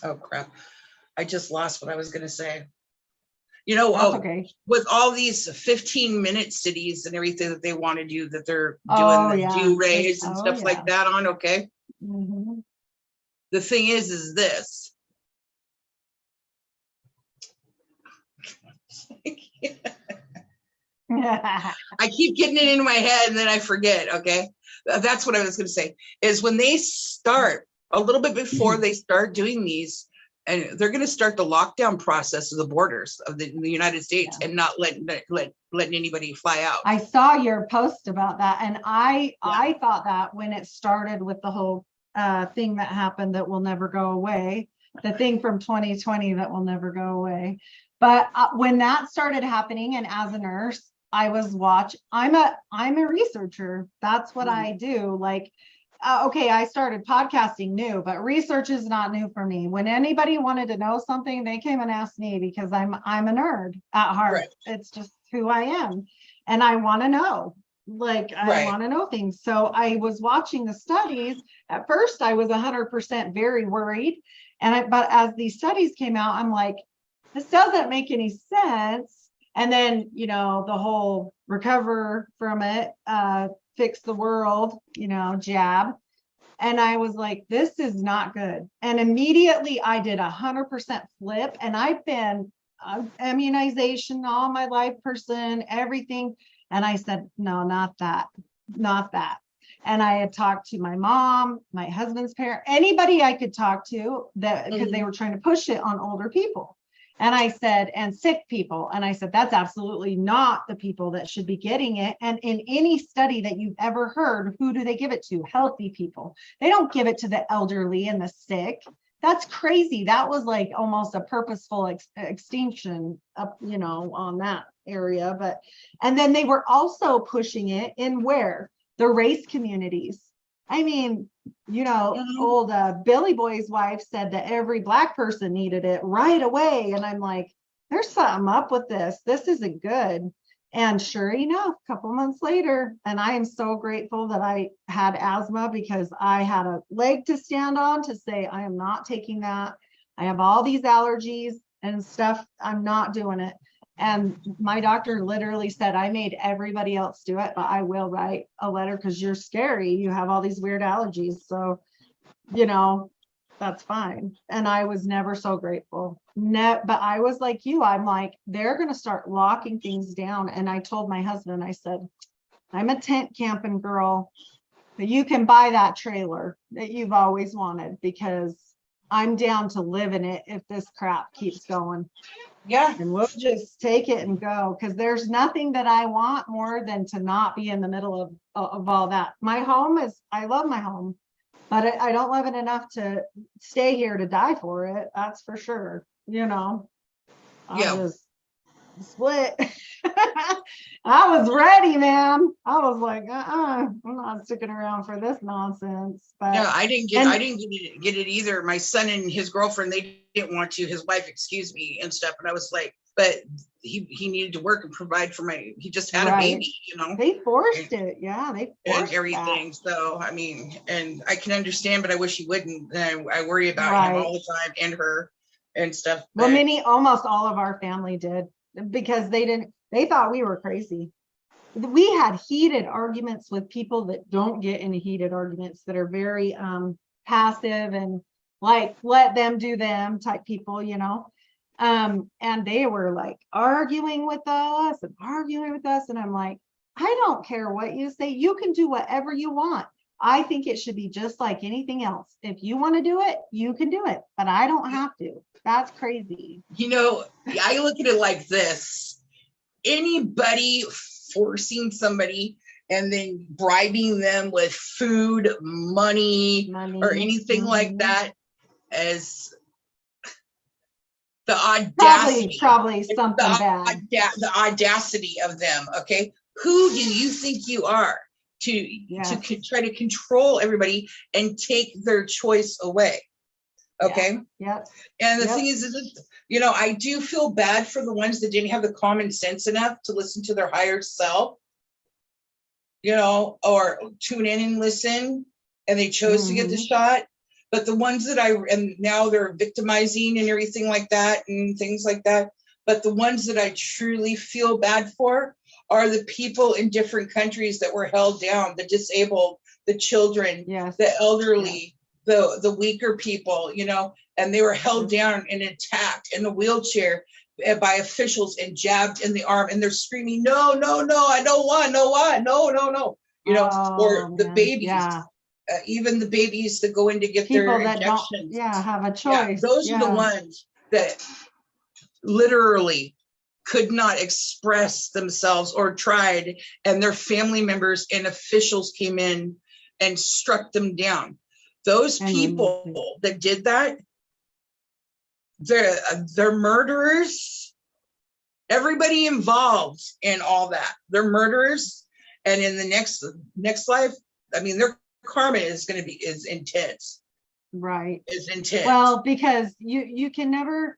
oh crap, I just lost what I was going to say. With all these 15-minute cities and everything that they want to do, that they're doing the do-rays and stuff like that on, The thing is this. I keep getting it in my head and then I forget, That's what I was going to say, is when they start, a little bit before they start doing these, and they're going to start the lockdown process of the borders of the United States and not letting anybody fly out. I saw your post about that, and I thought that when it started with the whole thing that happened that will never go away, the thing from 2020 that will never go away. But when that started happening, and as a nurse, I was I'm a researcher. That's what I do. Like, I started podcasting new, but research is not new for me. When anybody wanted to know something, they came and asked me, because I'm a nerd at heart. Right. It's just who I am. And I want to know, I want to know things. So I was watching the studies. At first I was 100% very worried. But as these studies came out, I'm like, this doesn't make any sense. And then, the whole recover from it, fix the world, jab. And I was like, this is not good. And immediately I did 100% flip. And I've been immunization all my life person, everything. And I said, no, not that. And I had talked to my mom, my husband's parent, anybody I could talk to, that because they were trying to push it on older people. And I said, and sick people. And I said, that's absolutely not the people that should be getting it. And in any study that you've ever heard, who do they give it to? Healthy people. They don't give it to the elderly and the sick. That's crazy. That was like almost a purposeful extinction up, on that area. But, and then they were also pushing it in where? The race communities. I mean, old Billy Boy's wife said that every Black person needed it right away. And I'm like, there's something up with this. This isn't good. And sure enough, a couple months later, and I am so grateful that I had asthma because I had a leg to stand on to say, I am not taking that. I have all these allergies and stuff. I'm not doing it. And my doctor literally said, I made everybody else do it, but I will write a letter because you're scary. You have all these weird allergies. So, that's fine. And I was never so grateful. But I was like you, I'm like, they're going to start locking things down. And I told my husband, I said, I'm a tent camping girl, but you can buy that trailer that you've always wanted because I'm down to live in it if this crap keeps going. Yeah. And we'll just take it and go because there's nothing that I want more than to not be in the middle of all that. My home I love my home, but I don't love it enough to stay here to die for it. That's for sure. I was split. I was ready, man. I was like, I'm not sticking around for this nonsense. But yeah, I didn't get it either. My son and his girlfriend, they didn't want to. His wife excused me and stuff, and I was like, but he needed to work and provide for he just had a baby, They forced it, yeah, they forced and everything. That. So I mean, and I can understand, but I wish he wouldn't. And I worry about him all the time and her and stuff. Well, almost all of our family did because they thought we were crazy. We had heated arguments with people that don't get into heated arguments, that are very passive and like let them do them type people, and they were like arguing with us. And I'm like, I don't care what you say. You can do whatever you want. I think it should be just like anything else. If you want to do it, you can do it, but I don't have to. That's crazy. I look at it like this. Anybody forcing somebody and then bribing them with food, money or anything like that, as the audacity, probably something bad. The audacity of them. Okay, who do you think you are to try to control everybody and take their choice away? Okay. Yeah. And the thing is, I do feel bad for the ones that didn't have the common sense enough to listen to their higher self, or tune in and listen, and they chose to get the shot. But the ones that and now they're victimizing and everything like that and things like that. But the ones that I truly feel bad for are the people in different countries that were held down, the disabled, the children, the elderly, the weaker people, and they were held down and attacked in a wheelchair by officials and jabbed in the arm, and they're screaming, no, I don't want, no, or the babies, even the babies that go in to get people their injections. Have a choice. Those are the ones that literally could not express themselves or tried, and their family members and officials came in and struck them down. Those people that did that, they're murderers. Everybody involved in all that, they're murderers. And in the next life, I mean, their karma is intense. Right. Is intense. Well, because you can never,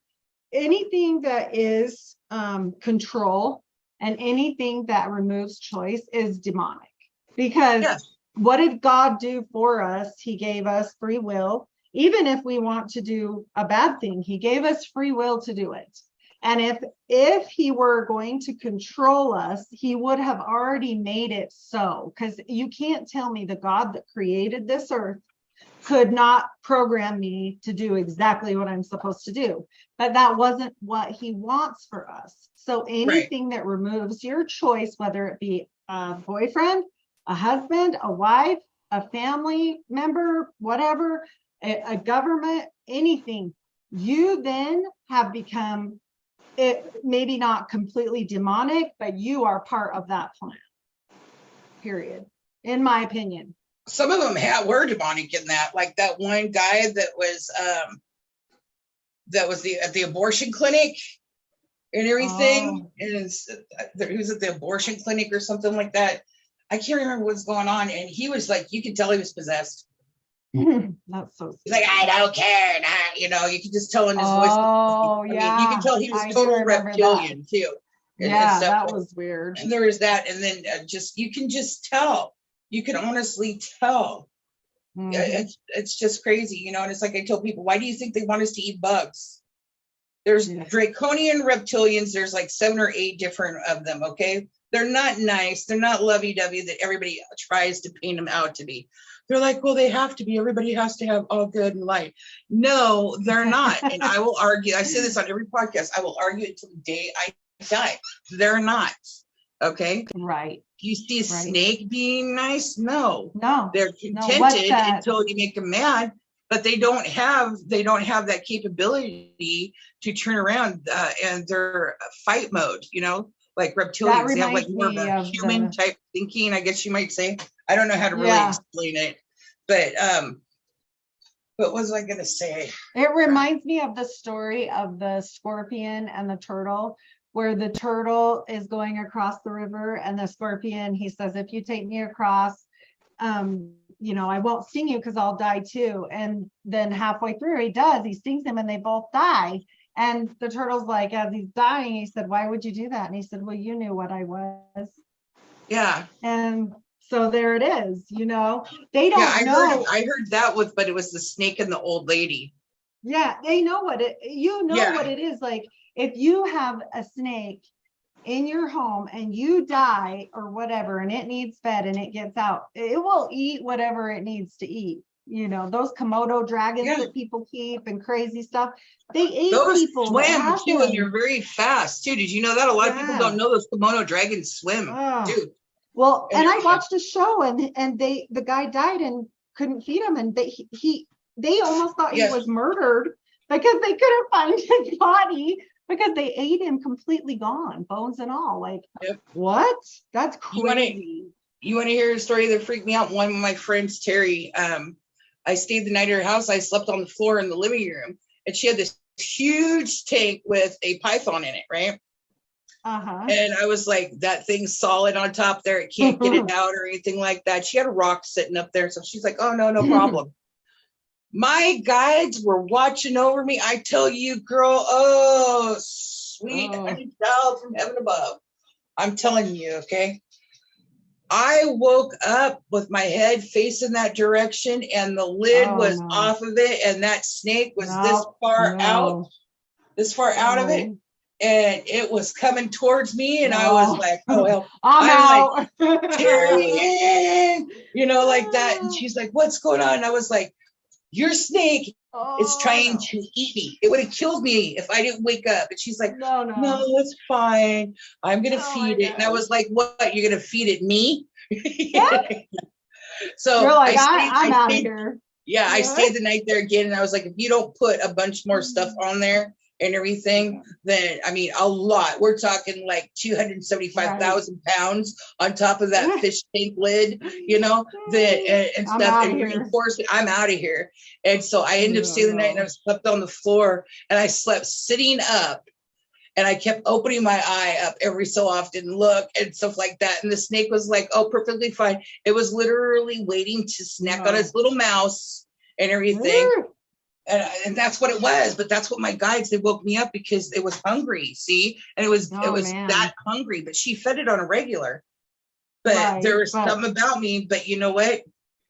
anything that is control and anything that removes choice is demonic. Because what did God do for us? He gave us free will. Even if we want to do a bad thing, he gave us free will to do it. And if he were going to control us, he would have already made it so. Because you can't tell me the God that created this earth could not program me to do exactly what I'm supposed to do. But that wasn't what he wants for us. So anything that removes your choice, whether it be a boyfriend, a husband, a wife, a family member, whatever, a government, anything, you then have become it maybe not completely demonic, but you are part of that plan. Period. In my opinion. Some of them were demonic in that, like that one guy that was at the abortion clinic and everything. Oh. And he was at the abortion clinic or something like that. I can't remember what's going on. And he was like, you could tell he was possessed. That's so He's like, I don't care. And you know, you can just tell in his voice. Oh, I mean, yeah. you can tell he was I do total remember reptilian too. Yeah, and that was weird. And there was that. And then you can just tell. You can honestly tell. Mhm. It's just crazy, you know. And it's like I tell people, why do you think they want us to eat bugs? There's draconian reptilians. There's like 7 or 8 different of them. Okay, they're not nice. They're not lovey-dovey that everybody tries to paint them out to be. They're like, well, they have to be. Everybody has to have all good and light. No, they're not. And I will argue. I say this on every podcast. I will argue until the day I die. They're not. Okay. Right. You see a snake being nice? No. They're No, contented until you make them mad, but they don't have that capability to turn around and their fight mode, you know, like reptilians. They have like more of a human type thinking, I guess you might say. I don't know how to really explain it, but what was I gonna say? It reminds me of the story of the scorpion and the turtle, where the turtle is going across the river and the scorpion, he says, if you take me across, you know, I won't sting you because I'll die too. And then halfway through he stings him and they both die. And the turtle's like, as he's dying, he said, why would you do that? And he said, well, you knew what I was. Yeah. And so there it is, you know, they don't know. I heard that but it was the snake and the old lady. Yeah, they know what what it is. Like, if you have a snake in your home and you die or whatever, and it needs fed and it gets out, it will eat whatever it needs to eat. You know, those Komodo dragons that people keep and crazy stuff, they eat people. Swim too, and they're very fast too. Did you know that? A lot of people don't know those Komodo dragons swim, dude. Well, and I watched a show and the guy died and couldn't feed him, and they almost thought he was murdered because they couldn't find his body because they ate him completely gone, bones and all. Like, what? That's crazy. You want to hear a story that freaked me out? One of my friends, Terry, I stayed the night at her house. I slept on the floor in the living room, and she had this huge tank with a python in it, right? And I was like, that thing's solid on top there. It can't get it out or anything like that. She had a rock sitting up there. So she's like, oh, no problem. My guides were watching over me. I tell you, girl, oh, sweet child from heaven above. I'm telling you, okay? I woke up with my head facing that direction and the lid was off of it. And that snake was this far out of it. And it was coming towards me, and I was like, "Oh well, I'm out." Like, Terry, you know, like that. And she's like, "What's going on?" And I was like, "Your snake is trying to eat me. It would have killed me if I didn't wake up." And she's like, "No, it's fine. I'm gonna feed it." And I was like, "What? You're gonna feed it me?" So you're like, I'm out of here. Yeah, I stayed the night there again, and I was like, if you don't put a bunch more stuff on there and everything, then I mean a lot. We're talking like 275,000 pounds on top of that fish tank lid, you know, and stuff. And reinforce it. I'm out of here. And so I ended up staying the night, and I slept on the floor, and I slept sitting up, and I kept opening my eye up every so often, look and stuff like that. And the snake was like, oh, perfectly fine. It was literally waiting to snack on its little mouse and everything. And that's what it was. But that's what my guides, they woke me up because it was hungry. See, and it was that hungry, but she fed it on a regular. But there was something about me. But you know what?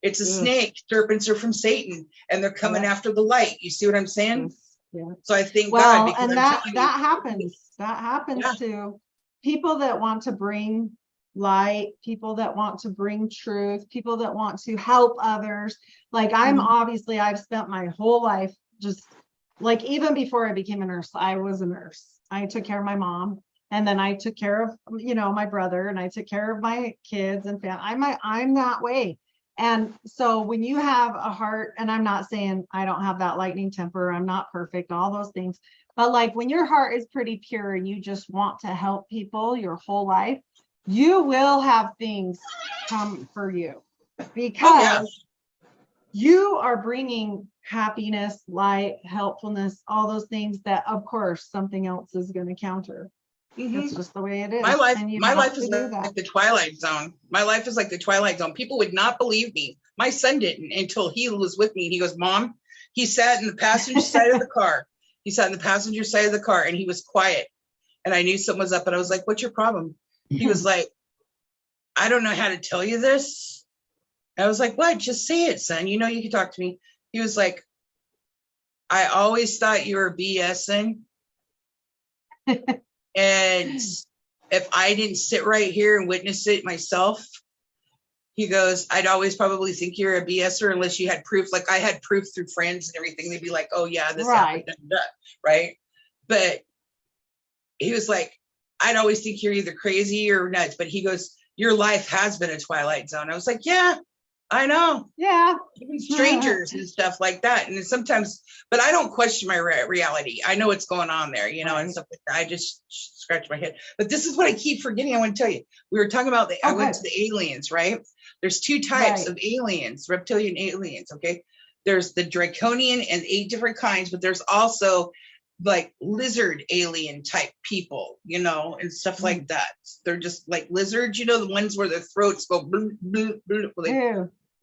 It's a snake. Serpents are from Satan, and they're coming after the light. You see what I'm saying? Yeah. So I thank God. Because and that happens. That happens to people that want to bring light, people that want to bring truth, people that want to help others. Like I've spent my whole life just like, even before I became a nurse, I was a nurse. I took care of my mom, and then I took care of, you know, my brother, and I took care of my kids and family. I'm that way. And so when you have a heart, and I'm not saying I don't have that lightning temper, I'm not perfect, all those things, but like when your heart is pretty pure and you just want to help people your whole life, you will have things come for you because you are bringing happiness, light, helpfulness, all those things that of course something else is going to counter. It's just the way it is. My life, and my life is like the Twilight Zone. My life is like the Twilight Zone. People would not believe me. My son didn't until he was with me. He goes, Mom, he sat in the passenger side of the car. He sat in the passenger side of the car and he was quiet. And I knew something was up. And I was like, what's your problem? He was like, I don't know how to tell you this. I was like, what? Just say it, son. You know, you can talk to me. He was like, I always thought you were BSing. And if I didn't sit right here and witness it myself, he goes, I'd always probably think you're a BSer unless you had proof. Like I had proof through friends and everything. They'd be like, oh yeah, this happened. Right. But he was like, I'd always think you're either crazy or nuts. But he goes, your life has been a Twilight Zone. I was like, yeah, I know. Yeah. Even strangers and stuff like that. And sometimes, but I don't question my reality. I know what's going on there, you know, and stuff like that. I just scratch my head. But this is what I keep forgetting. I want to tell you. We were talking about I went to the aliens, right? There's two types of aliens, reptilian aliens, okay? There's the draconian and 8 different kinds, but there's also like lizard alien type people, you know, and stuff like that. They're just like lizards, you know, the ones where their throats go blue, blue, blue,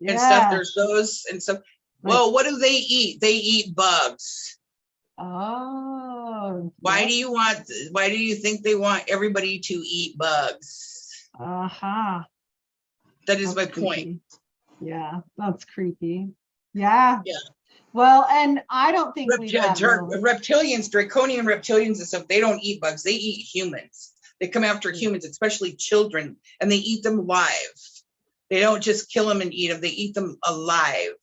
and stuff. There's those and stuff. Well, what do they eat? They eat bugs. Oh. Why do you think they want everybody to eat bugs? Uh-huh. That is my point. Yeah, that's creepy. Yeah. Yeah. Well, and I don't think reptilians, draconian reptilians and stuff, they don't eat bugs. They eat humans. They come after humans, especially children, and they eat them alive. They don't just kill them and eat them. They eat them alive.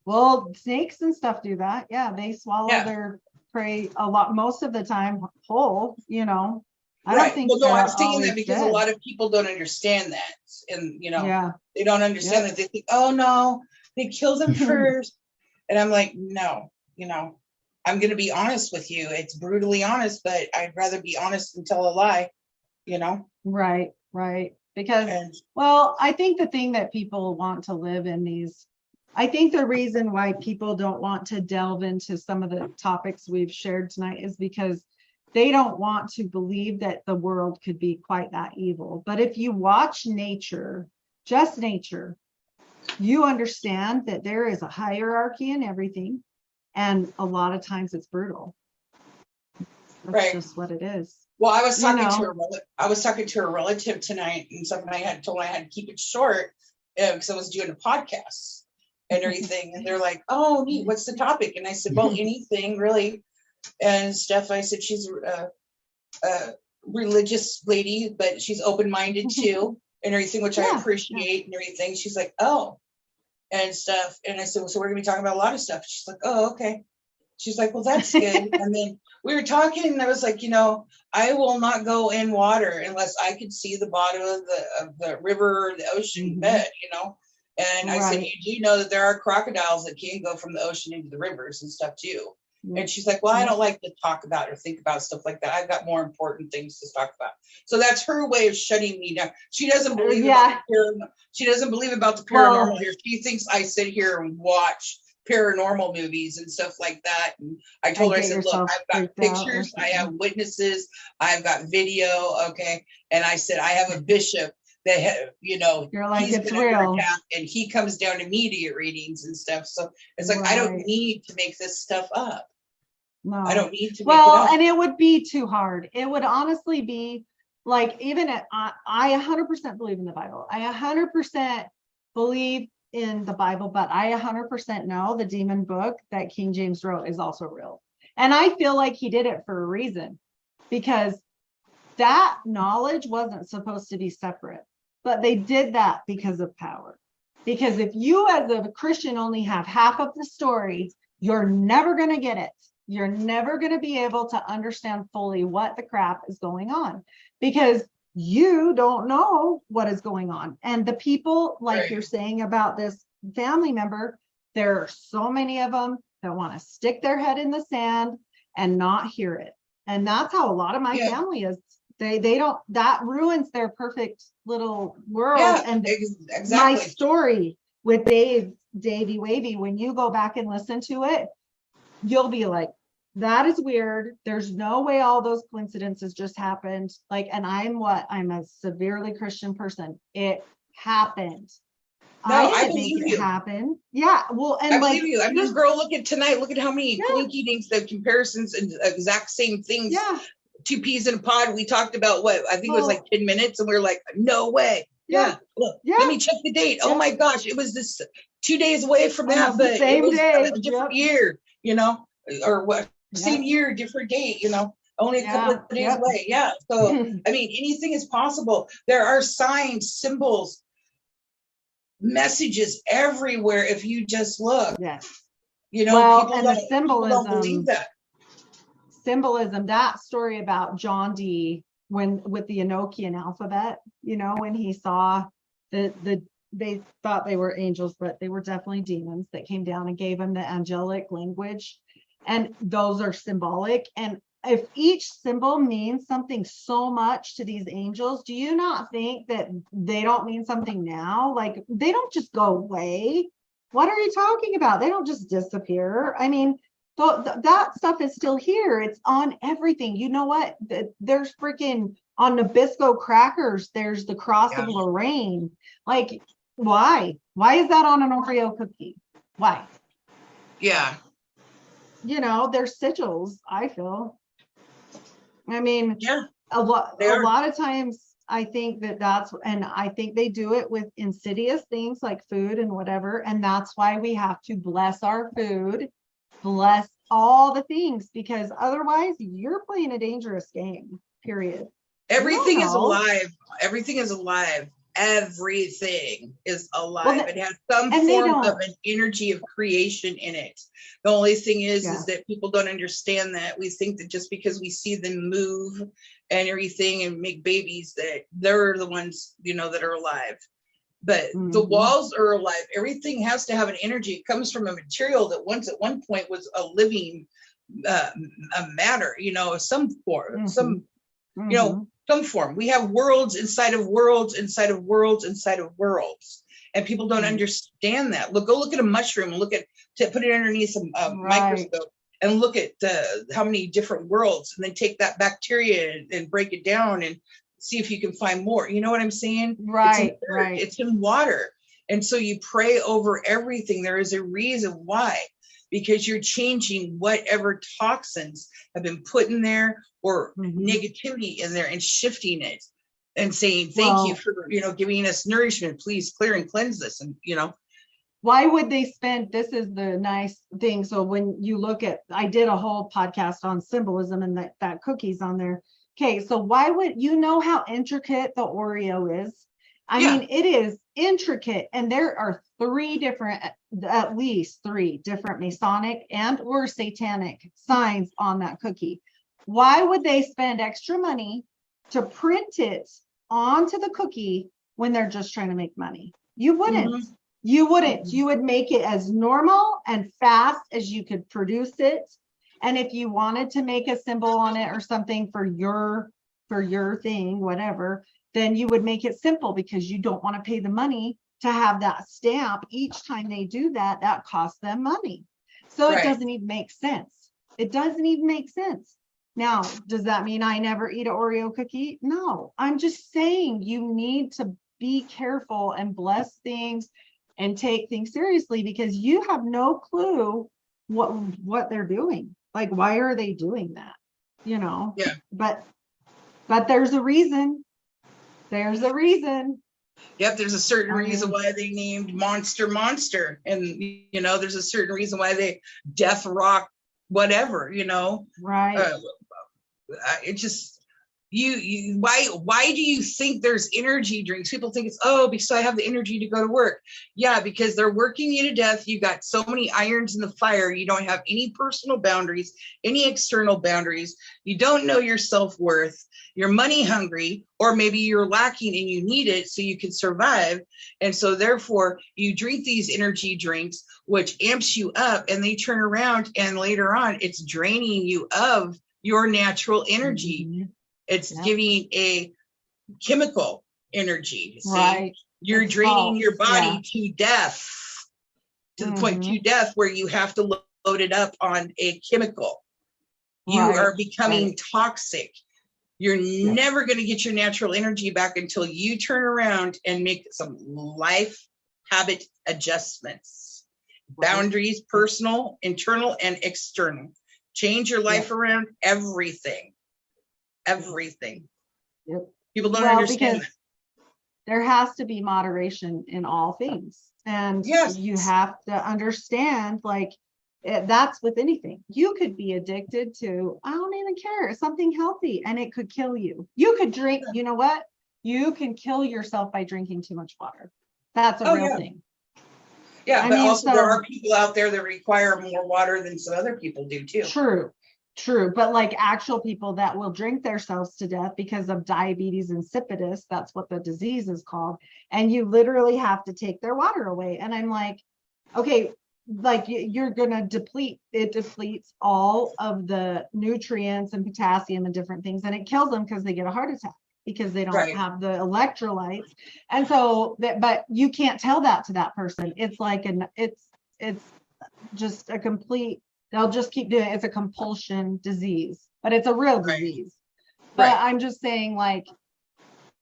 Well, snakes and stuff do that. Yeah, they swallow their prey a lot, most of the time whole, you know. I don't think I was thinking that because a lot of people don't understand that. And, you know, they don't understand that. They think, oh, no, they kill them first. And I'm like, no, you know, I'm going to be honest with you. It's brutally honest, but I'd rather be honest than tell a lie, you know? Right. Because, well, I think the thing that people want to live in these, I think the reason why people don't want to delve into some of the topics we've shared tonight is because they don't want to believe that the world could be quite that evil. But if you watch nature, just nature, you understand that there is a hierarchy in everything. And a lot of times it's brutal. That's just what it is. Well, I was talking to a relative tonight and something I had told I had to keep it short because I was doing a podcast and everything. And they're like, oh, neat, what's the topic? And I said, well, anything really. And stuff. I said she's a religious lady, but she's open-minded too, and everything, which I appreciate and everything. She's like, oh, and stuff. And I said, well, so we're gonna be talking about a lot of stuff. She's like, oh, okay. She's like, well, that's good. And then we were talking, and I was like, you know, I will not go in water unless I could see the bottom of the river or the ocean bed, you know. And I said, you do know that there are crocodiles that can go from the ocean into the rivers and stuff too. And she's like, well, I don't like to talk about or think about stuff like that. I've got more important things to talk about. So that's her way of shutting me down. She doesn't believe she doesn't believe about the paranormal here. She thinks I sit here and watch paranormal movies and stuff like that. And I told her, I said, look, I've got pictures, I have witnesses, I've got video, okay. And I said, I have a bishop that, you know, you're like, he's it's real, and he comes down to media readings and stuff. So it's like, I don't need to make this stuff up. No, I don't need to. Well, and it would be too hard. It would honestly be like, even I 100% believe in the Bible. I 100% believe in the Bible, but I 100% know the demon book that King James wrote is also real. And I feel like he did it for a reason, because that knowledge wasn't supposed to be separate, but they did that because of power. Because if you as a Christian only have half of the story, you're never going to get it. You're never going to be able to understand fully what the crap is going on, because you don't know what is going on. And the people, like you're saying about this family member, there are so many of them that want to stick their head in the sand and not hear it. And that's how a lot of my family is. They don't, that ruins their perfect little world. And exactly. my story with Davey Wavy, when you go back and listen to it, you'll be like, that is weird. There's no way all those coincidences just happened. Like, and I'm a severely Christian person. It happened. No, I believe make it you. happen. Yeah. Well, and I believe you. I mean, girl, look at tonight. Look at how many coinky things, the comparisons and exact same things. Yeah. 2 peas in a pod. We talked about what I think it was like 10 minutes, and we were like, no way. Yeah. Look, let me check the date. Oh my gosh, it was this 2 days away from that, Almost the but same it was day. a different year, or what? Same year, different date, only a couple of days away. Yeah. So I mean, anything is possible. There are signs, symbols, messages everywhere if you just look. Yes. People and the people don't believe that. Symbolism, that story about John Dee with the Enochian alphabet, when he saw they thought they were angels, but they were definitely demons that came down and gave him the angelic language. And those are symbolic. And if each symbol means something so much to these angels, do you not think that they don't mean something now? Like, they don't just go away. What are you talking about? They don't just disappear. I mean, that stuff is still here. It's on everything. You know what? There's freaking on Nabisco crackers. There's the cross of Lorraine. Like, why? Why is that on an Oreo cookie? Why? Yeah. There's sigils, I feel. I mean, a lot of times I think and I think they do it with insidious things like food and whatever. And that's why we have to bless our food, bless all the things, because otherwise you're playing a dangerous game, period. Everything is alive. Everything is alive. Everything is alive. It has some form of an energy of creation in it. The only thing is that people don't understand that. We think that just because we see them move and everything and make babies, that they're the ones, that are alive. But the walls are alive. Everything has to have an energy. It comes from a material that once at one point was a living a matter, some form, some form. We have worlds inside of worlds, inside of worlds, inside of worlds. And people don't understand that. Go look at a mushroom and put it underneath a microscope and look at how many different worlds, and then take that bacteria and break it down and see if you can find more. You know what I'm saying? Right. It's in water. And so you pray over everything. There is a reason why, because you're changing whatever toxins have been put in there or negativity in there and shifting it and saying, thank you for, giving us nourishment. Please clear and cleanse this. And, why would they spend, this is the nice thing. So when you look at, I did a whole podcast on symbolism and that cookie's on there. Okay. So why would, how intricate the Oreo is? I mean, it is intricate, and there are at least three different Masonic and or satanic signs on that cookie. Why would they spend extra money to print it onto the cookie when they're just trying to make money? You wouldn't. You wouldn't. You would make it as normal and fast as you could produce it. And if you wanted to make a symbol on it or something for your thing, whatever, then you would make it simple, because you don't want to pay the money to have that stamp each time they do that. That costs them money. So it doesn't even make sense. It doesn't even make sense. Now, does that mean I never eat an Oreo cookie? No, I'm just saying you need to be careful and bless things and take things seriously, because you have no clue what they're doing. Like, why are they doing that? But there's a reason. There's a reason. Yep, there's a certain reason why they named Monster. And, there's a certain reason why they Death Rock, whatever, Right. It just, Why do you think there's energy drinks? People think it's, oh, because I have the energy to go to work. Yeah, because they're working you to death. You got so many irons in the fire. You don't have any personal boundaries, any external boundaries. You don't know your self-worth. You're money hungry, or maybe you're lacking and you need it so you can survive. And so therefore you drink these energy drinks, which amps you up, and they turn around and later on it's draining you of your natural energy. Mm-hmm. It's giving a chemical energy. See? Right. You're It's draining false. your body to death, to the point to death where you have to load it up on a chemical. You are becoming toxic. You're never going to get your natural energy back until you turn around and make some life habit adjustments, boundaries, personal, internal, and external. Change your life around, everything. Yep. People don't understand that. There has to be moderation in all things. And you have to understand, like, that's with anything. You could be addicted to, I don't even care, something healthy, and it could kill you. You could drink, you know what? You can kill yourself by drinking too much water. That's a real thing. Yeah, but also there are people out there that require more water than some other people do too. True. But like actual people that will drink themselves to death because of diabetes insipidus, that's what the disease is called. And you literally have to take their water away. And I'm like, okay, like you're going to deplete, it depletes all of the nutrients and potassium and different things. And it kills them because they get a heart attack because they don't have the electrolytes. And so, but you can't tell that to that person. It's like, it's just a complete, they'll just keep doing it. It's a compulsion disease, but it's a real disease. But I'm just saying, like,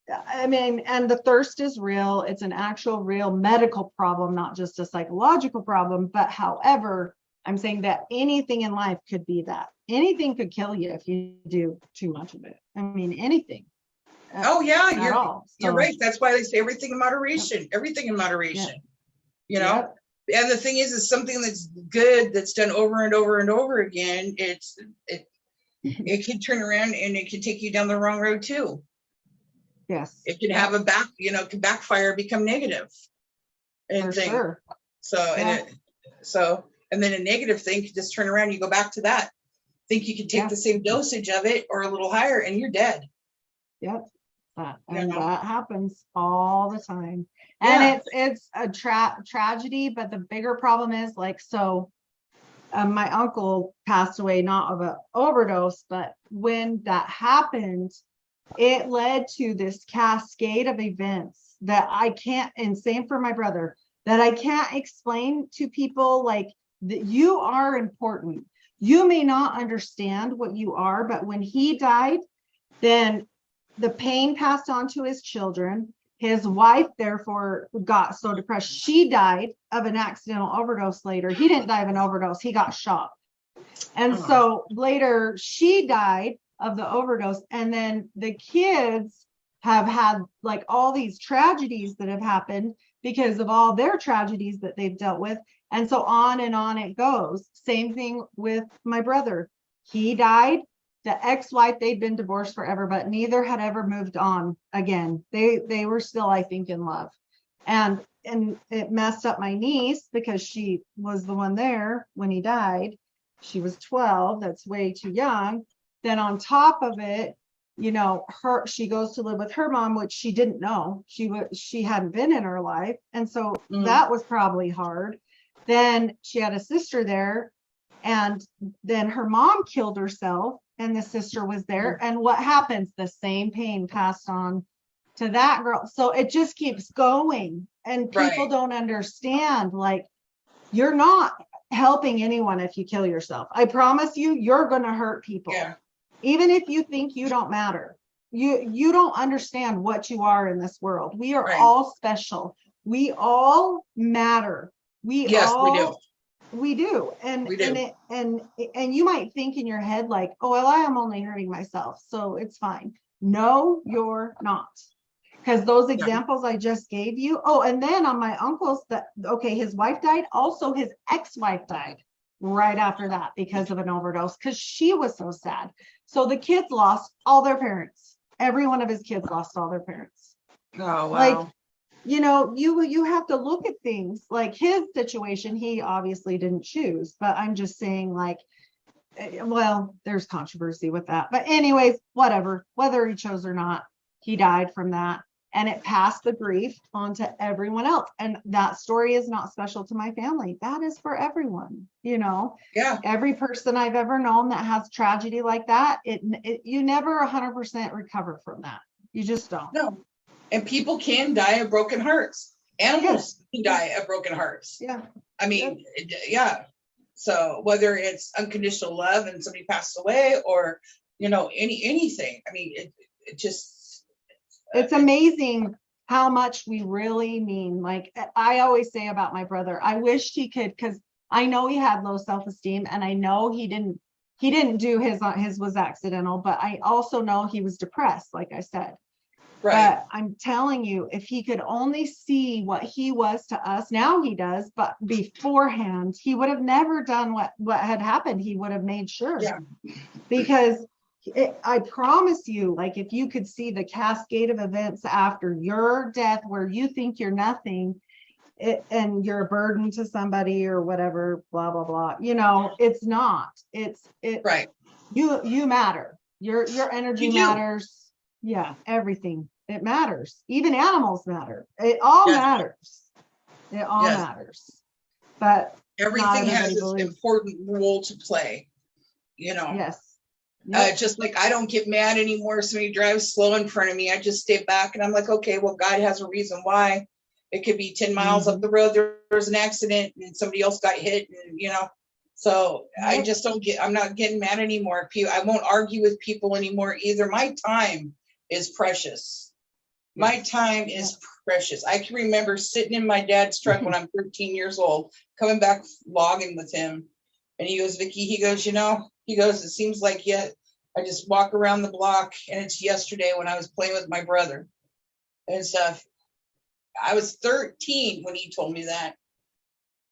I mean, and the thirst is real. It's an actual real medical problem, not just a psychological problem. But however, I'm saying that anything in life could be that. Anything could kill you if you do too much of it. I mean, anything. Oh yeah, you're right. That's why they say everything in moderation. Everything in moderation. You know. And the thing is something that's good, that's done over and over and over again. It can turn around and it can take you down the wrong road too. Yes. It can have can backfire, become negative. And and then a negative thing can just turn around. You go back to that. Think you can take the same dosage of it or a little higher, and you're dead. Yep. That happens all the time. And it's a tragedy, but the bigger problem is, like, so my uncle passed away, not of an overdose, but when that happened, it led to this cascade of events that I can't, and same for my brother, that I can't explain to people. Like, that you are important. You may not understand what you are, but when he died, then the pain passed on to his children. His wife, therefore, got so depressed. She died of an accidental overdose later. He didn't die of an overdose. He got shot. And so later she died of the overdose. And then the kids have had like all these tragedies that have happened because of all their tragedies that they've dealt with. And so on it goes. Same thing with my brother. He died. The ex-wife, they'd been divorced forever, but neither had ever moved on again. They were still, I think, in love. And it messed up my niece because she was the one there when he died. She was 12. That's way too young. Then on top of it, she goes to live with her mom, which she didn't know. She hadn't been in her life. And so that was probably hard. Then she had a sister there, and then her mom killed herself. And the sister was there. And what happens? The same pain passed on to that girl. So it just keeps going. And people don't understand, like, you're not helping anyone if you kill yourself. I promise you, you're going to hurt people. Yeah. Even if you think you don't matter. You don't understand what you are in this world. We are all special. We all matter. We do. We do. And you might think in your head, like, oh, well, I am only hurting myself, so it's fine. No, you're not. Because those examples I just gave you. Oh, and then on my uncle's, his wife died. Also, his ex-wife died right after that because of an overdose, because she was so sad. So the kids lost all their parents. every one of his kids lost all their parents. Oh, wow. Like, you know, you have to look at things like his situation. He obviously didn't choose, but I'm just saying, like, well, there's controversy with that. But anyways, whatever, whether he chose or not, he died from that. And it passed the grief on to everyone else. And that story is not special to my family. That is for everyone, you know. Yeah. Every person I've ever known that has tragedy like that, you never 100% recover from that. You just don't. No. And people can die of broken hearts. Animals can die of broken hearts. Yeah. I mean, yeah. So whether it's unconditional love and somebody passed away, or, you know, anything. I mean, it just, it's amazing how much we really mean. Like I always say about my brother, I wished he could, because I know he had low self-esteem, and I know he didn't do his was accidental, but I also know he was depressed, like I said. right. But I'm telling you, if he could only see what he was to us, now he does, but beforehand, he would have never done what had happened. He would have made sure. Yeah. Because I promise you, like, if you could see the cascade of events after your death where you think you're nothing, and you're a burden to somebody or whatever, blah, blah, blah, you know, it's not. Right. You matter. Your energy You do. matters. Yeah, everything. It matters. Even animals matter. It all Yes. matters. It all Yes. matters. But Everything has everybody its believes. important role to play, you know. yes. Yep. Just like I don't get mad anymore if somebody drives slow in front of me. I just stay back and I'm like, okay, well, God has a reason why. It could be 10 miles up the road, there's an accident and somebody else got hit, and you know. So I just I'm not getting mad anymore. I won't argue with people anymore either. My time is precious. My time is precious. I can remember sitting in my dad's truck when I'm 13 years old, coming back logging with him. And he goes, Vicki, he goes, it seems like yet I just walk around the block and it's yesterday when I was playing with my brother and stuff. I was 13 when he told me that.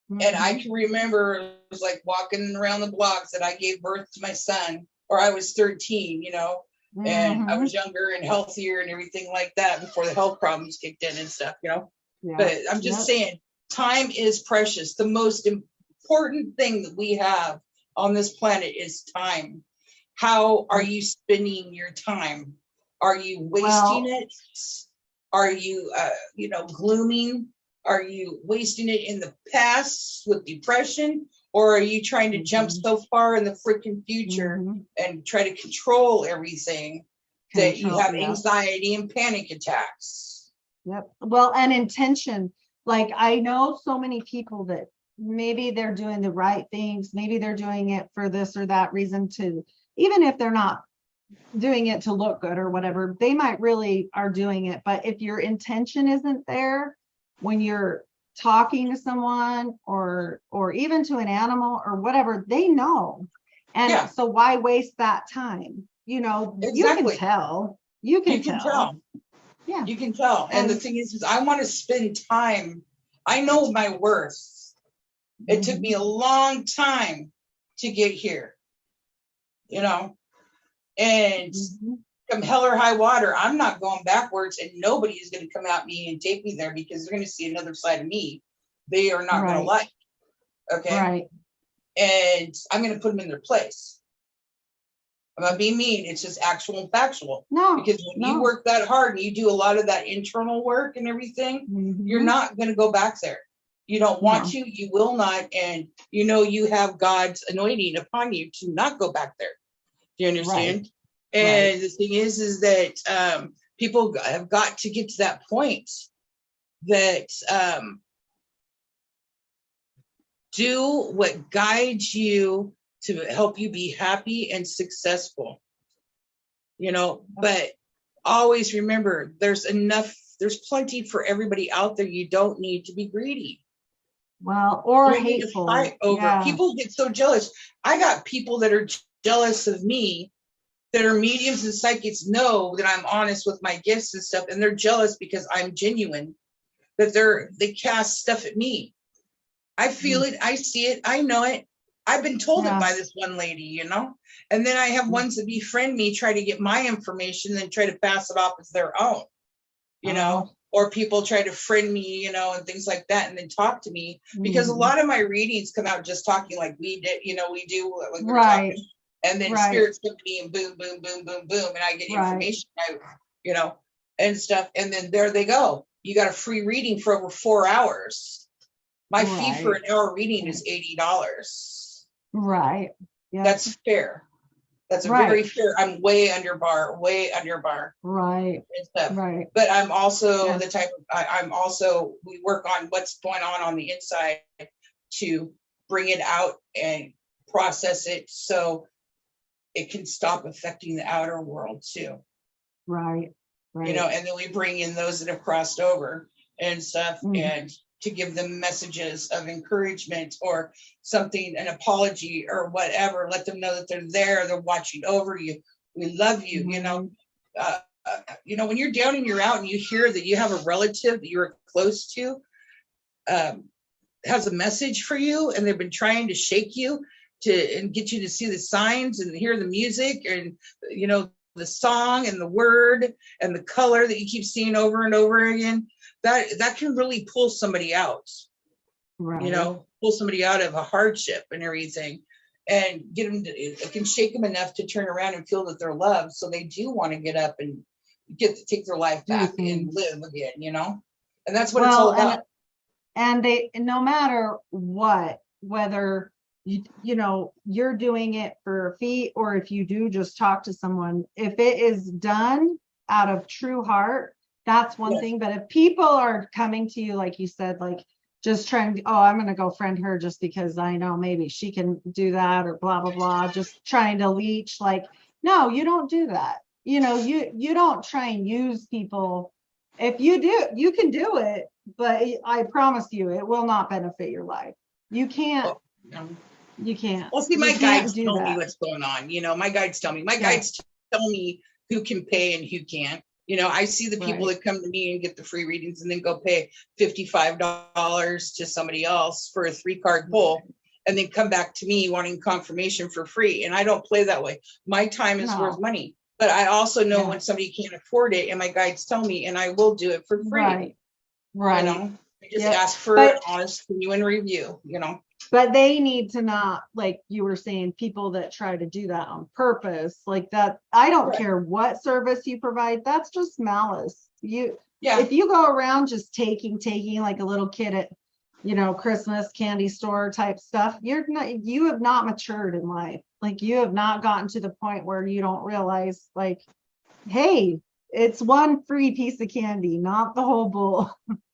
And I can remember it was like walking around the blocks that I gave birth to my son, or I was 13, you know, and I was younger and healthier and everything like that before the health problems kicked in and stuff, you know. Yeah. But I'm just saying, time is precious. The most important thing that we have on this planet is time. How are you spending your time? Are you wasting it? Are you, glooming? Are you wasting it in the past with depression? Or are you trying to jump so far in the freaking future and try to control everything that you have anxiety and panic attacks? Yep. Well, and intention. Like I know so many people that maybe they're doing the right things. Maybe they're doing it for this or that reason to, even if they're not doing it to look good or whatever, they might really are doing it. But if your intention isn't there when you're talking to someone or even to an animal or whatever, they know. And so why waste that time? You know, you can tell. You can tell. Yeah. You can tell. And the thing is I want to spend time. I know my worth. It took me a long time to get here, you know, and come hell or high water, I'm not going backwards, and nobody is going to come at me and take me there because they're going to see another side of me they are not going to like. Okay. Right. And I'm going to put them in their place. I'm not being mean. It's just actual and factual. No. Because when you work that hard and you do a lot of that internal work and everything, you're not going to go back there. You don't want to, you will not. And you know, you have God's anointing upon you to not go back there. Do you understand? Right. And the thing is that people have got to get to that point that do what guides you to help you be happy and successful, you know, but always remember there's plenty for everybody out there. You don't need to be greedy. Well, or hateful. Fight over. People get so jealous. I got people that are jealous of me that are mediums and psychics know that I'm honest with my gifts and stuff. And they're jealous because I'm genuine, that they cast stuff at me. I feel it. I see it. I know it. I've been told Yeah. it by this one lady, you know, and then I have ones that befriend me, try to get my information, then try to pass it off as their own, you know, or people try to friend me, you know, and things like that, and then talk to me because a lot of my readings come out just talking like we did, you know, we do like we're Right. talking, and then Right. spirits come to me and boom, boom, boom, boom, boom, and I get information, you know, and stuff, and then there they go. You got a free reading for over 4 hours. My fee for an hour reading is $80. Right. Yeah. That's fair. That's a very fair. I'm way under bar. Right. And stuff. Right. But I'm also the type of, I'm also, we work on what's going on the inside to bring it out and process it so it can stop affecting the outer world too. Right. Right. You know, and then we bring in those that have crossed over and stuff, and to give them messages of encouragement or something, an apology or whatever, let them know that they're there, they're watching over you, we love you, you know. You know, when you're down and you're out and you hear that you have a relative that you're close to has a message for you, and they've been trying to shake you and get you to see the signs and hear the music and, you know, the song and the word and the color that you keep seeing over and over again, that can really pull somebody out, you know, pull somebody out of a hardship and everything, and get them to, it can shake them enough to turn around and feel that they're loved, so they do want to get up and take their life back and live again, you know. And that's what it's all about. And they, no matter what, whether you know, you're doing it for a fee, or if you do just talk to someone, if it is done out of true heart, that's one thing. But if people are coming to you, like you said, like just trying, oh, I'm going to go friend her just because I know maybe she can do that, or blah, blah, blah, just trying to leech, like, no, you don't do that. You know, you don't try and use people. If you do, you can do it, but I promise you, it will not benefit your life. You can't. You can't. Well, see, my guides tell me what's going on. You know, my guides tell me. My guides tell me who can pay and who can't. You know, I see the people that come to me and get the free readings and then go pay $55 to somebody else for a 3-card pull, and then come back to me wanting confirmation for free. And I don't play that way. My time is worth money. But I also know when somebody can't afford it, and my guides tell me, and I will do it for free. Right. You know, I just ask for an honest, genuine review, you know. But they need to not, like you were saying, people that try to do that on purpose, like that. I don't care what service you provide. That's just malice. If you go around just taking like a little kid at, you know, Christmas candy store type stuff, you have not matured in life. Like, you have not gotten to the point where you don't realize, like, hey, it's one free piece of candy, not the whole bowl.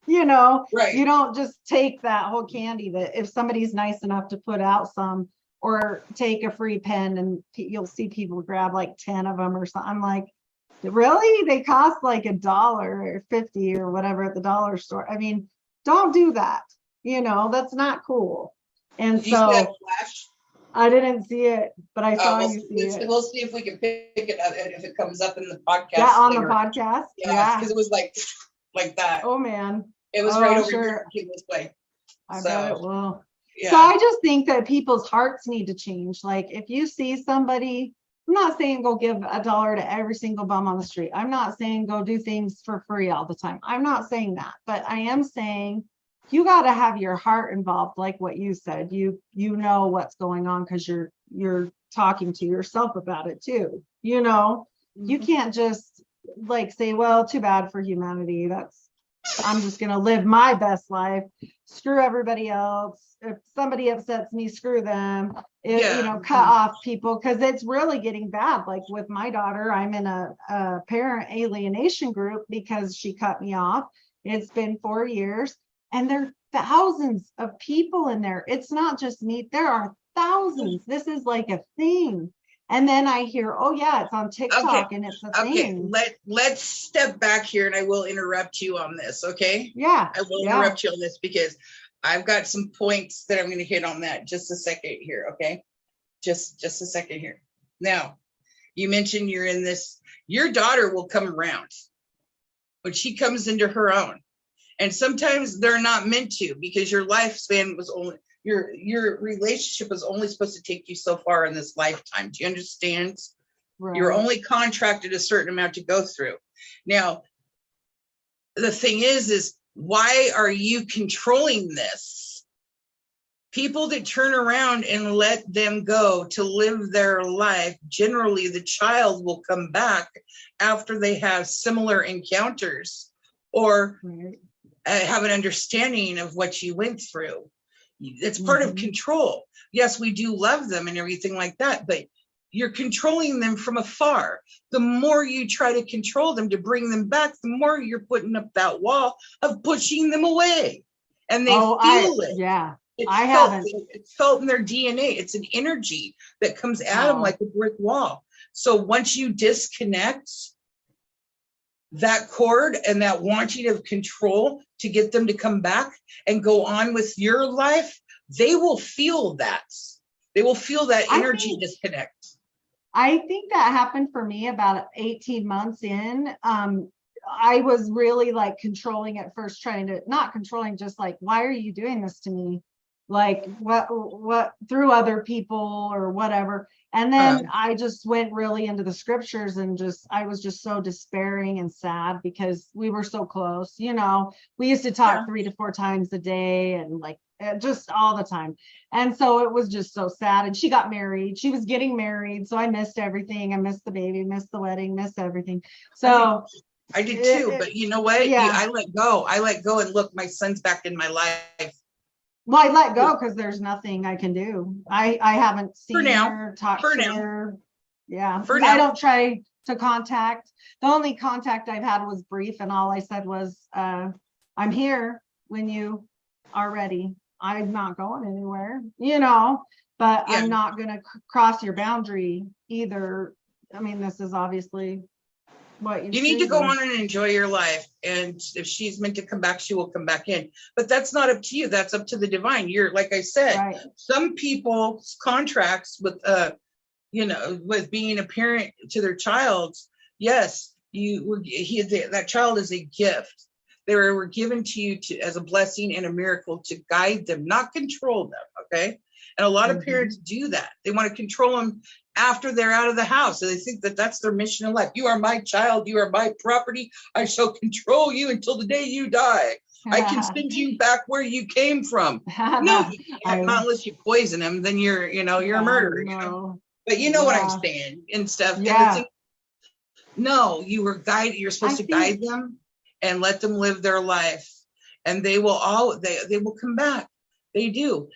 You know, you don't just take that whole candy. That if somebody's nice enough to put out some, or take a free pen, and you'll see people grab like 10 of them or something. I'm like, really? They cost like $1 or 50 or whatever at the dollar store. I mean, don't do that. You know, that's not cool. And so I didn't see it, but I saw you see it. We'll see if we can pick it up if it comes up in the podcast. Yeah, on the podcast. Yeah, because it was like that. Oh man. It was right over here this way. I bet it will. Yeah. So I just think that people's hearts need to change. Like, if you see somebody, I'm not saying go give $1 to every single bum on the street. I'm not saying go do things for free all the time. I'm not saying that, but I am saying you got to have your heart involved. Like what you said, you know what's going on, because you're talking to yourself about it too. You know, you can't just like say, well, too bad for humanity. I'm just going to live my best life. Screw everybody else. If somebody upsets me, screw them. You know, cut off people, because it's really getting bad. Like with my daughter, I'm in a parent alienation group because she cut me off. It's been 4 years, and there are thousands of people in there. It's not just me. There are thousands. This is like a thing. And then I hear, oh yeah, it's on TikTok and it's a thing. Let's step back here, and I will interrupt you on this, okay? Yeah. I will interrupt you on this because I've got some points that I'm going to hit on that. Just a second here, okay? Just a second here. Now, you mentioned you're in this, your daughter will come around when she comes into her own. And sometimes they're not meant to, because your lifespan was only, your relationship is only supposed to take you so far in this lifetime. Do you understand? Right. You're only contracted a certain amount to go through. Now, the thing is why are you controlling this? People that turn around and let them go to live their life, generally the child will come back after they have similar encounters or have an understanding of what you went through. It's part of control. Yes, we do love them and everything like that, but you're controlling them from afar. The more you try to control them to bring them back, the more you're putting up that wall of pushing them away. And they feel it. Yeah. It's felt in their DNA. It's an energy that comes at them like a brick wall. So once you disconnect that cord and that wanting of control to get them to come back and go on with your life, they will feel that. They will feel that energy disconnect. I think that happened for me about 18 months in. I was really like controlling at first, not controlling, just like, why are you doing this to me? Like what through other people or whatever. And then I just went really into the scriptures and I was just so despairing and sad because we were so close. You know, we used to talk 3 to 4 times a day and like just all the time. And so it was just so sad. And she got married. She was getting married. So I missed everything. I missed the baby, missed the wedding, missed everything. So I did too. But you know what? Yeah. I let go. And look, my son's back in my life. Well, I let go because there's nothing I can do. I haven't seen her, talked to her. Yeah. I don't try to contact. The only contact I've had was brief, and all I said was, I'm here when you are ready. I'm not going anywhere, you know, but I'm not going to cross your boundary either. I mean, this is obviously what you need to go on and enjoy your life. And if she's meant to come back, she will come back in. But that's not up to you. That's up to the divine. You're, like I said, some people's contracts with, with being a parent to their child. Yes, that child is a gift. They were given to you as a blessing and a miracle to guide them, not control them. Okay. And a lot of parents do that. They want to control them after they're out of the house. And they think that that's their mission in life. You are my child. You are my property. I shall control you until the day you die. I can send you back where you came from. No, not unless you poison him, then you're a murderer. No. You know? But you know what I'm saying and stuff. Yeah. No, you're supposed to guide them and let them live their life. And they will come back. They do.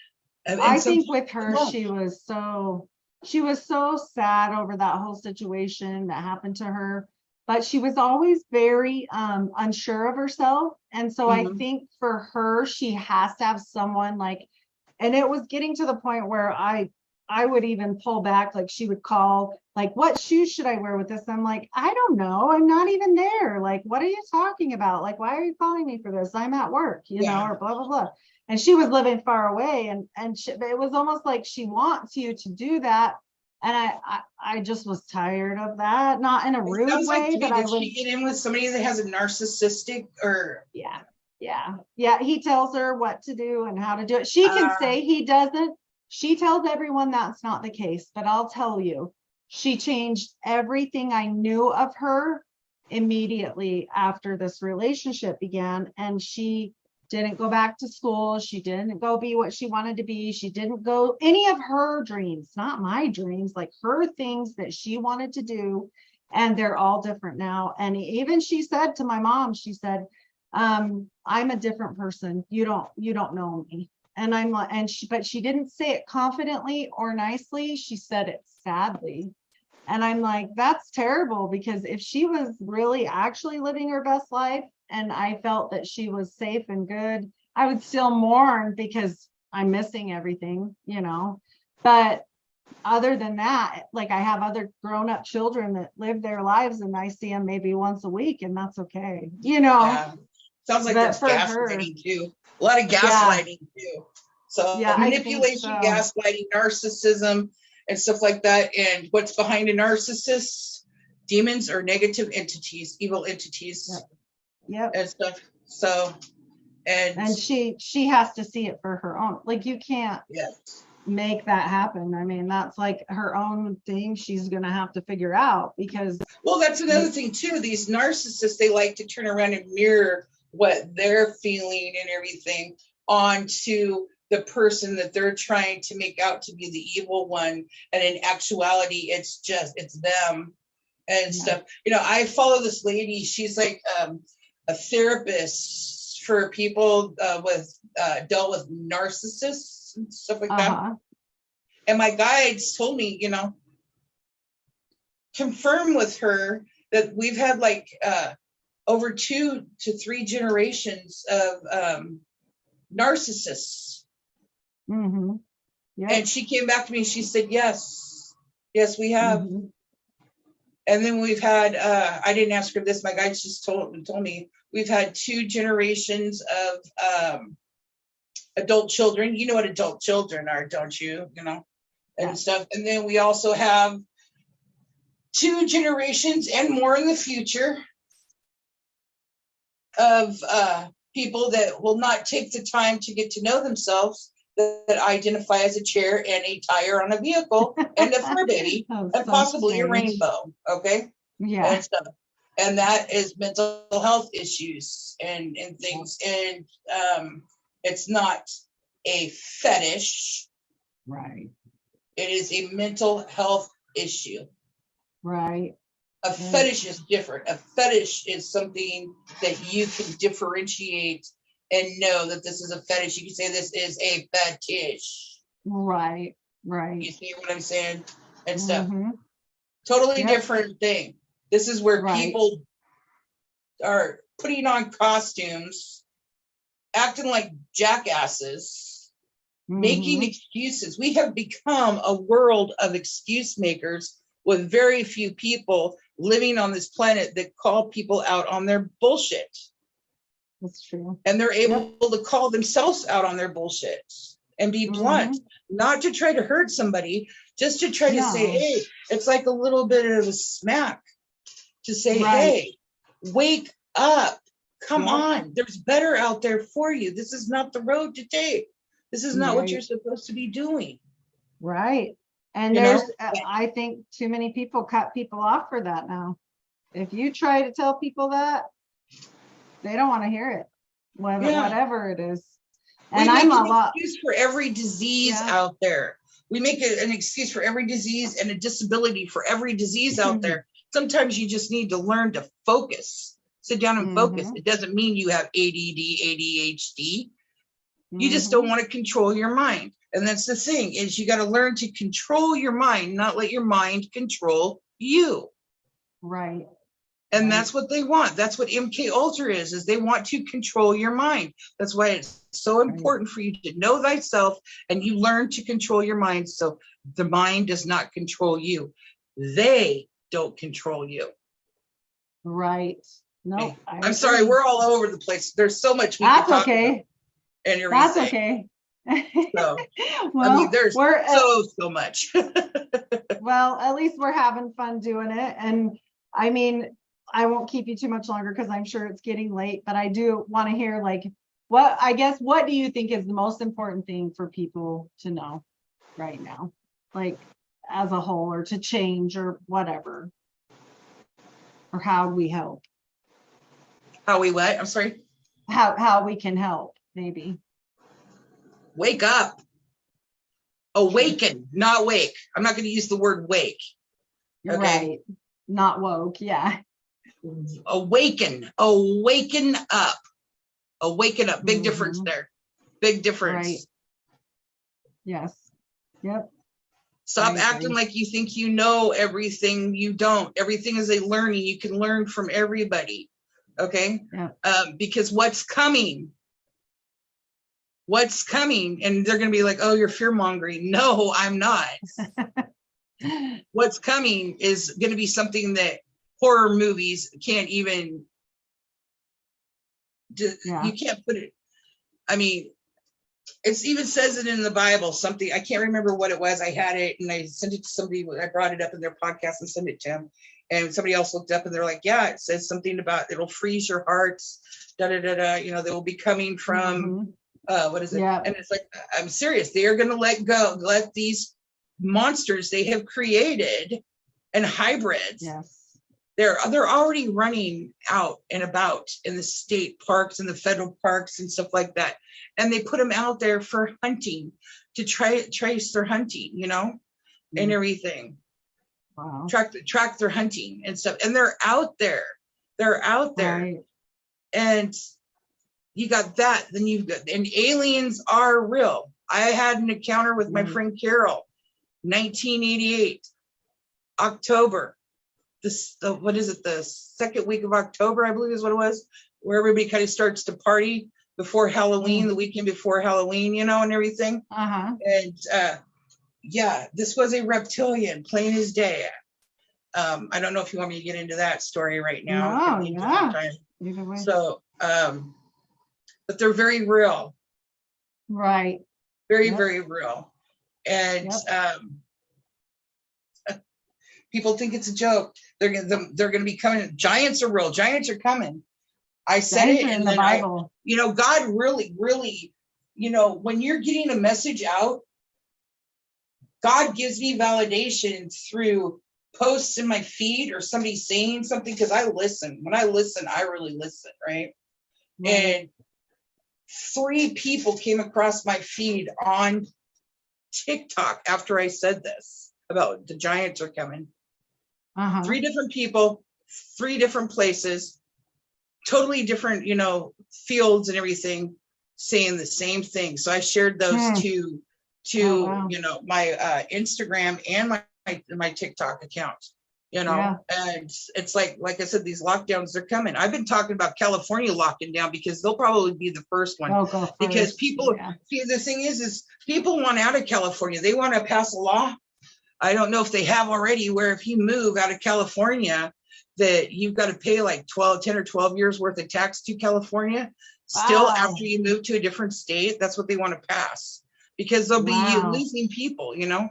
And I think with her, she was so sad over that whole situation that happened to her, but she was always very unsure of herself. And so I think for her, she has to have someone and it was getting to the point where I would even pull back, like she would call, like, what shoes should I wear with this? I'm like, I don't know. I'm not even there. Like, what are you talking about? Like, why are you calling me for this? I'm at work, you know, or blah, blah, blah. And she was living far away, and it was almost like she wants you to do that. And I just was tired of that, not in a rude way. But I would get in with somebody that has a narcissistic or yeah. He tells her what to do and how to do it. She can say he doesn't. She tells everyone that's not the case, but I'll tell you, she changed everything I knew of her immediately after this relationship began, and she didn't go back to school. She didn't go be what she wanted to be. She didn't go any of her dreams, not my dreams, like her things that she wanted to do. And they're all different now. And even she said to my mom, she said, I'm a different person. You don't know me. And I'm like, but she didn't say it confidently or nicely. She said it sadly. And I'm like, that's terrible, because if she was really actually living her best life, and I felt that she was safe and good, I would still mourn because I'm missing everything, you know. But other than that, like, I have other grown-up children that live their lives, and I see them maybe once a week, and that's okay, you know. Yeah. Sounds like there's gaslighting too. A lot of gaslighting too. So manipulation, gaslighting, narcissism, and stuff like that. And what's behind a narcissist? Demons or negative entities, evil entities. Yep. And stuff. So And she has to see it for her own. Like, you can't make that happen. I mean, that's like her own thing she's gonna have to figure out, because well, that's another thing too. These narcissists, they like to turn around and mirror what they're feeling and everything onto the person that they're trying to make out to be the evil one, and in actuality it's them and stuff. You know, I follow this lady. She's like a therapist for people with dealt with narcissists and stuff like that. And my guides told me, you know, confirm with her that we've had like over 2 to 3 generations of narcissists. And she came back to me and she said, yes, we have. And then we've had, I didn't ask her this, my guides just told me, we've had 2 generations of adult children. You know what adult children are, don't you? You know, and stuff. And then we also have 2 generations and more in the future of people that will not take the time to get to know themselves, that identify as a chair and a tire on a vehicle and a fur baby and possibly a rainbow. Okay. Yeah. And stuff. And that is mental health issues and things. And it's not a fetish. Right. It is a mental health issue. Right. A fetish is different. A fetish is something that you can differentiate and know that this is a fetish. You can say this is a fetish. Right. You see what I'm saying? And stuff. Totally different thing. This is where people are putting on costumes, acting like jackasses, making excuses. We have become a world of excuse makers, with very few people living on this planet that call people out on their bullshit. That's true. And they're able to call themselves out on their bullshit and be blunt, not to try to hurt somebody, just to try to say, hey, it's like a little bit of a smack to say, hey, wake up. Come on. There's better out there for you. This is not the road to take. This is not what you're supposed to be doing. Right. And I think too many people cut people off for that now. If you try to tell people that, they don't want to hear it, whatever it is. And we I'm make a an lot. excuse for every disease out there. We make an excuse for every disease and a disability for every disease out there. Sometimes you just need to learn to focus. Sit down and focus. It doesn't mean you have ADD, ADHD. You just don't want to control your mind. And that's the thing, is you got to learn to control your mind, not let your mind control you. Right. And that's what they want. That's what MK Ultra is they want to control your mind. That's why it's so important for you to know thyself, and you learn to control your mind, so the mind does not control you. They don't control you. Right. No, hey, I'm sorry, we're all over the place. There's so much we that's can talk okay. about. And that's okay. So, well, I mean, there's so much. Well, at least we're having fun doing it. And I mean, I won't keep you too much longer because I'm sure it's getting late, but I do want to hear, like, what do you think is the most important thing for people to know right now, like as a whole, or to change, or whatever, or how we help? How we what? I'm sorry? How we can help, maybe. Wake up. Awaken, not wake. I'm not going to use the word wake. Okay? Right. Not woke. Yeah. Awaken up. Big difference there. Big difference. Right. Yes. Yep. Stop acting like you think you know everything. You don't. Everything is a learning. You can learn from everybody. Okay. Yeah. Because what's coming, and they're going to be like, oh, you're fear mongering. No, I'm not. What's coming is going to be something that horror movies can't even, you can't put it. I mean, it even says it in the Bible, something, I can't remember what it was. I had it and I sent it to somebody. I brought it up in their podcast and sent it to him. And somebody else looked up and they're like, yeah, it says something about it'll freeze your hearts, da da da da. You know, they will be coming from what is it? Yeah. And it's like, I'm serious. They are going to let these monsters they have created and hybrids. Yes. They're already running out and about in the state parks and the federal parks and stuff like that. And they put them out there for hunting to trace their hunting, you know, and everything. Wow. Track their hunting and stuff. And they're out there. Right. And you got that. Then you've got, and aliens are real. I had an encounter with my friend Carol, 1988, October. What is it? The second week of October, I believe is what it was, where everybody kind of starts to party before Halloween, the weekend before Halloween, you know, and everything. And yeah, this was a reptilian, plain as day. I don't know if you want me to get into that story right now. No, yeah. Either way. So, but they're very real. Right. Very real. And people think it's a joke. They're gonna be coming. Giants are real. Giants are coming. I said Giants it are in in the Bible. you know, God really, you know, when you're getting a message out, God gives me validation through posts in my feed or somebody saying something, because I listen. When I listen, I really listen, right? And 3 people came across my feed on TikTok after I said this about the Giants are coming. 3 different people, 3 different places, totally different, you know, fields and everything, saying the same thing. So I shared those to you know, my Instagram and my TikTok account, you know. And it's like I said, these lockdowns, they're coming. I've been talking about California locking down because they'll probably be the first one. Because people see, the thing is people want out of California. They want to pass a law. I don't know if they have already, where if you move out of California, that you've got to pay like 10 or 12 years worth of tax to California still after you move to a different state. That's what they want to pass, because they'll be losing people, you know.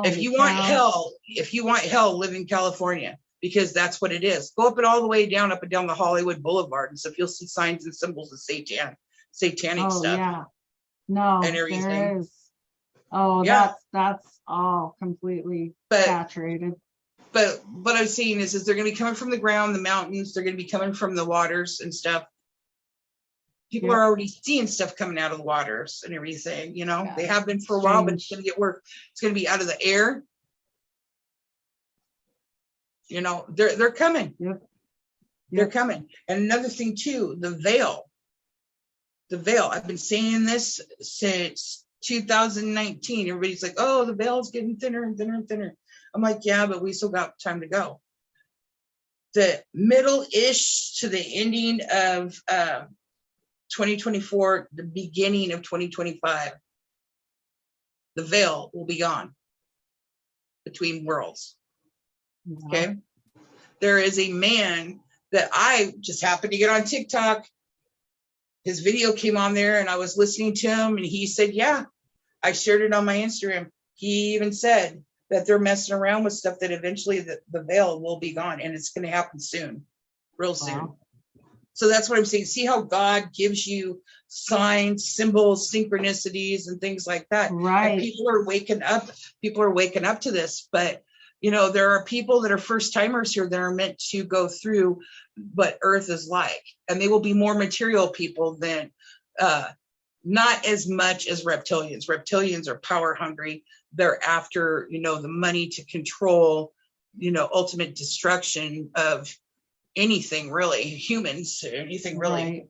If you want hell, live in California, because that's what it is. Go up and all the way down, up and down the Hollywood Boulevard and stuff. You'll see signs and symbols of satanic stuff. Yeah. No, and everything. There is. Oh, yeah. That's all completely saturated. But what I'm seeing is they're going to be coming from the ground, the mountains. They're going to be coming from the waters and stuff. People are already seeing stuff coming out of the waters and everything, you know. They have been for a while, but it's going to get worse. It's going to be out of the air. You know, they're coming. They're coming. And another thing too, the veil. I've been saying this since 2019. Everybody's like, oh, the veil's getting thinner and thinner and thinner. I'm like, yeah, but we still got time to go. The middle-ish to the ending of 2024, the beginning of 2025, the veil will be gone between worlds. Okay. There is a man that I just happened to get on TikTok. His video came on there and I was listening to him, and he said, yeah, I shared it on my Instagram. He even said that they're messing around with stuff that eventually the veil will be gone, and it's going to happen soon, real soon. So that's what I'm saying. See how God gives you signs, symbols, synchronicities, and things like that. Right. And people are waking up. People are waking up to this. But, you know, there are people that are first timers here that are meant to go through what Earth is like. And they will be more material people than, not as much as reptilians. Reptilians are power hungry. They're after, you know, the money to control, you know, ultimate destruction of anything really, humans, anything really,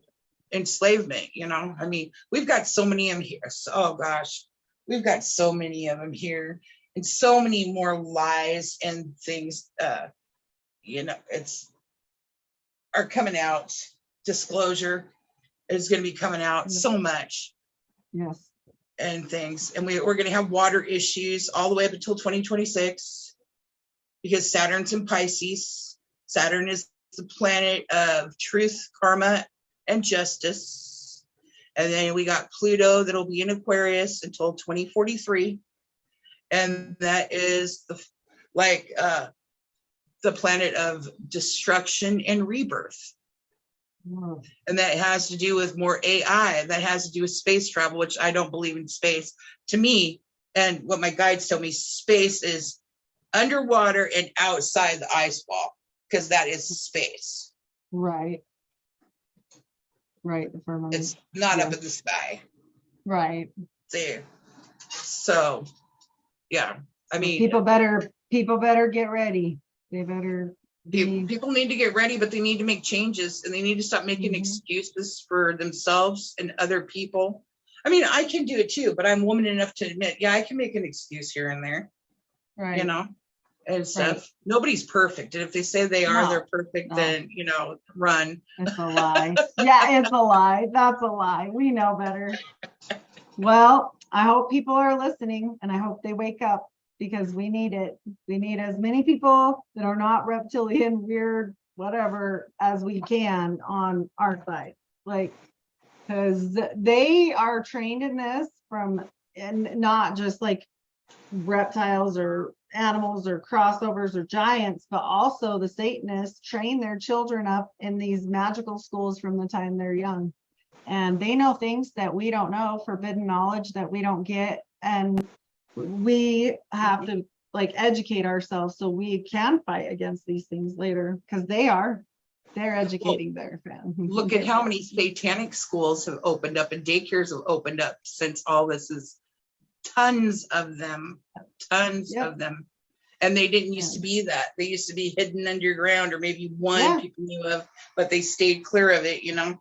enslavement, you know. I mean, we've got so many of them here. Oh gosh, we've got so many of them here, and so many more lies and things, you know, are coming out. Disclosure is going to be coming out so much. Yes. And things, and we're going to have water issues all the way up until 2026, because Saturn's in Pisces. Saturn is the planet of truth, karma, and justice. And then we got Pluto that'll be in Aquarius until 2043. And that is the planet of destruction and rebirth. Whoa. And that has to do with more AI. That has to do with space travel, which I don't believe in space. To me, and what my guides tell me, space is underwater and outside the ice wall, because that is space. Right. Right. The firmament. It's not Yeah. up in the sky. Right. There. So, yeah. I mean, People better get ready. They better be. people need to get ready, but they need to make changes, and they need to stop making excuses for themselves and other people. I mean, I can do it too, but I'm woman enough to admit, yeah, I can make an excuse here and there, Right. you know, and stuff. Right. Nobody's perfect. And if they say they are, No. they're perfect, No. then, you know, run. It's a lie. Yeah, it's a lie. That's a lie. We know better. Well, I hope people are listening, and I hope they wake up, because we need it. We need as many people that are not reptilian, weird, whatever, as we can on our side. Like, because they are trained in this from, and not just like reptiles or animals or crossovers or giants, but also the Satanists train their children up in these magical schools from the time they're young. And they know things that we don't know, forbidden knowledge that we don't get. And we have to like educate ourselves so we can fight against these things later, because they're educating their fans. Look at how many satanic schools have opened up and daycares have opened up since all this is. Tons of them. And they didn't used to be that. They used to be hidden underground, or maybe one people knew of, but they stayed clear of it, you know,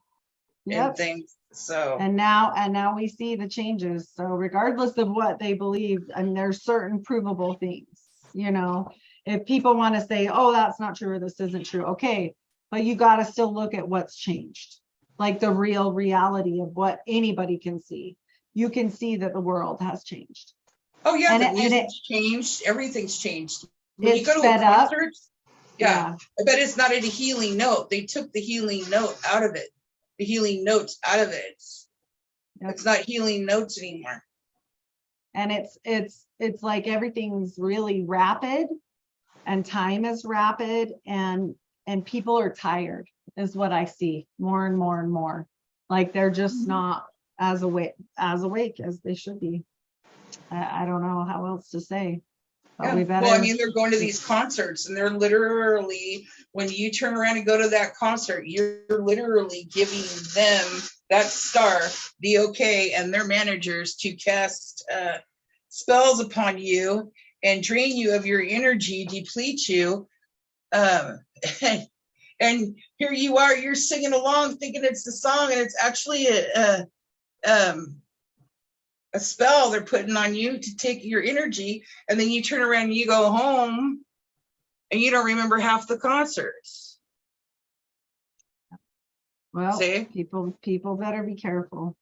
and things. So and now we see the changes. So regardless of what they believe, I mean, there's certain provable things, you know. If people want to say, oh, that's not true, or this isn't true, okay, but you got to still look at what's changed, like the real reality of what anybody can see. You can see that the world has changed. oh yeah, And the it- and music's changed, everything's changed. When you It's go to sped a up. concert, yeah, I bet it's not at a healing note. They took the healing note out of it. The healing notes out of it. Yep. It's not healing notes anymore. And it's like everything's really rapid, and time is rapid, and people are tired, is what I see more and more and more. Like they're just not as awake as they should be. I don't know how else to say. But Yeah. we better. Well, I mean, they're going to these concerts, and they're literally, when you turn around and go to that concert, you're literally giving them, that star, the okay, and their managers to cast spells upon you and drain you of your energy, deplete you. And here you are, you're singing along thinking it's the song, and it's actually a spell they're putting on you to take your energy, and then you turn around and you go home and you don't remember half the concerts. Well, See? people better be careful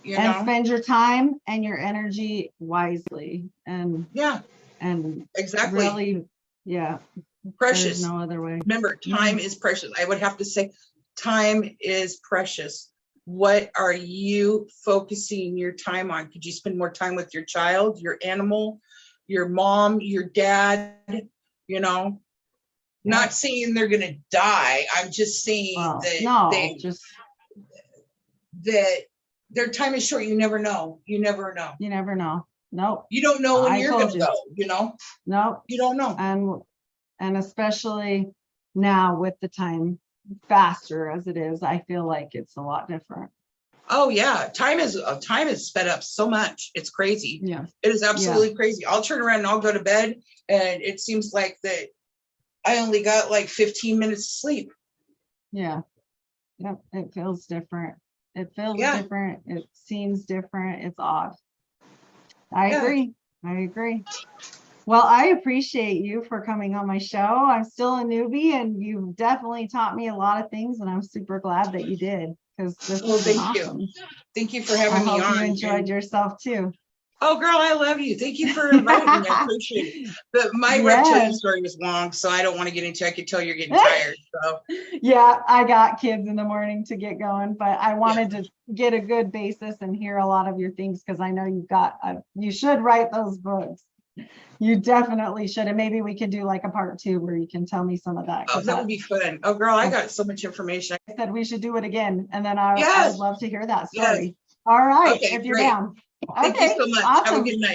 You and know? spend your time and your energy wisely, and Yeah, exactly. really, yeah, Precious. there's no other way. Remember, time is precious. I would have to say time is precious. What are you focusing your time on? Could you spend more time with your child, your animal, your mom, your dad? You know, not saying they're going to die. I'm just saying that that their time is short. You never know. You never know. You never know. Nope. You don't know when I you're told going to you. go, you know? Nope. You don't know. And especially now with the time faster as it is, I feel like it's a lot different. Oh yeah, time is sped up so much. It's crazy. Yeah, it is absolutely crazy. I'll turn around and I'll go to bed, and it seems like that I only got like 15 minutes of sleep. Yeah. Yep. It feels different. It feels different. It seems different. It's odd. I agree. Well, I appreciate you for coming on my show. I'm still a newbie, and you've definitely taught me a lot of things, and I'm super glad that you did, because this was awesome. You. Thank you for having me on. I hope you enjoyed yourself too. Oh, girl, I love you. Thank you for inviting me. I appreciate it. But my reptilian story was long, so I don't want to get into it. I could tell you're getting tired. So. Yeah, I got kids in the morning to get going, but I wanted to get a good basis and hear a lot of your things, because I know you should write those books. You definitely should. And maybe we can do like a part 2 where you can tell me some of that. Oh, that would be fun. Oh, girl, I got so much information. I said we should do it again. And then I Yes. would love to hear that Yes. story. All right. Okay, if you're great. down. Thank you Okay, so much. Have a awesome. good night.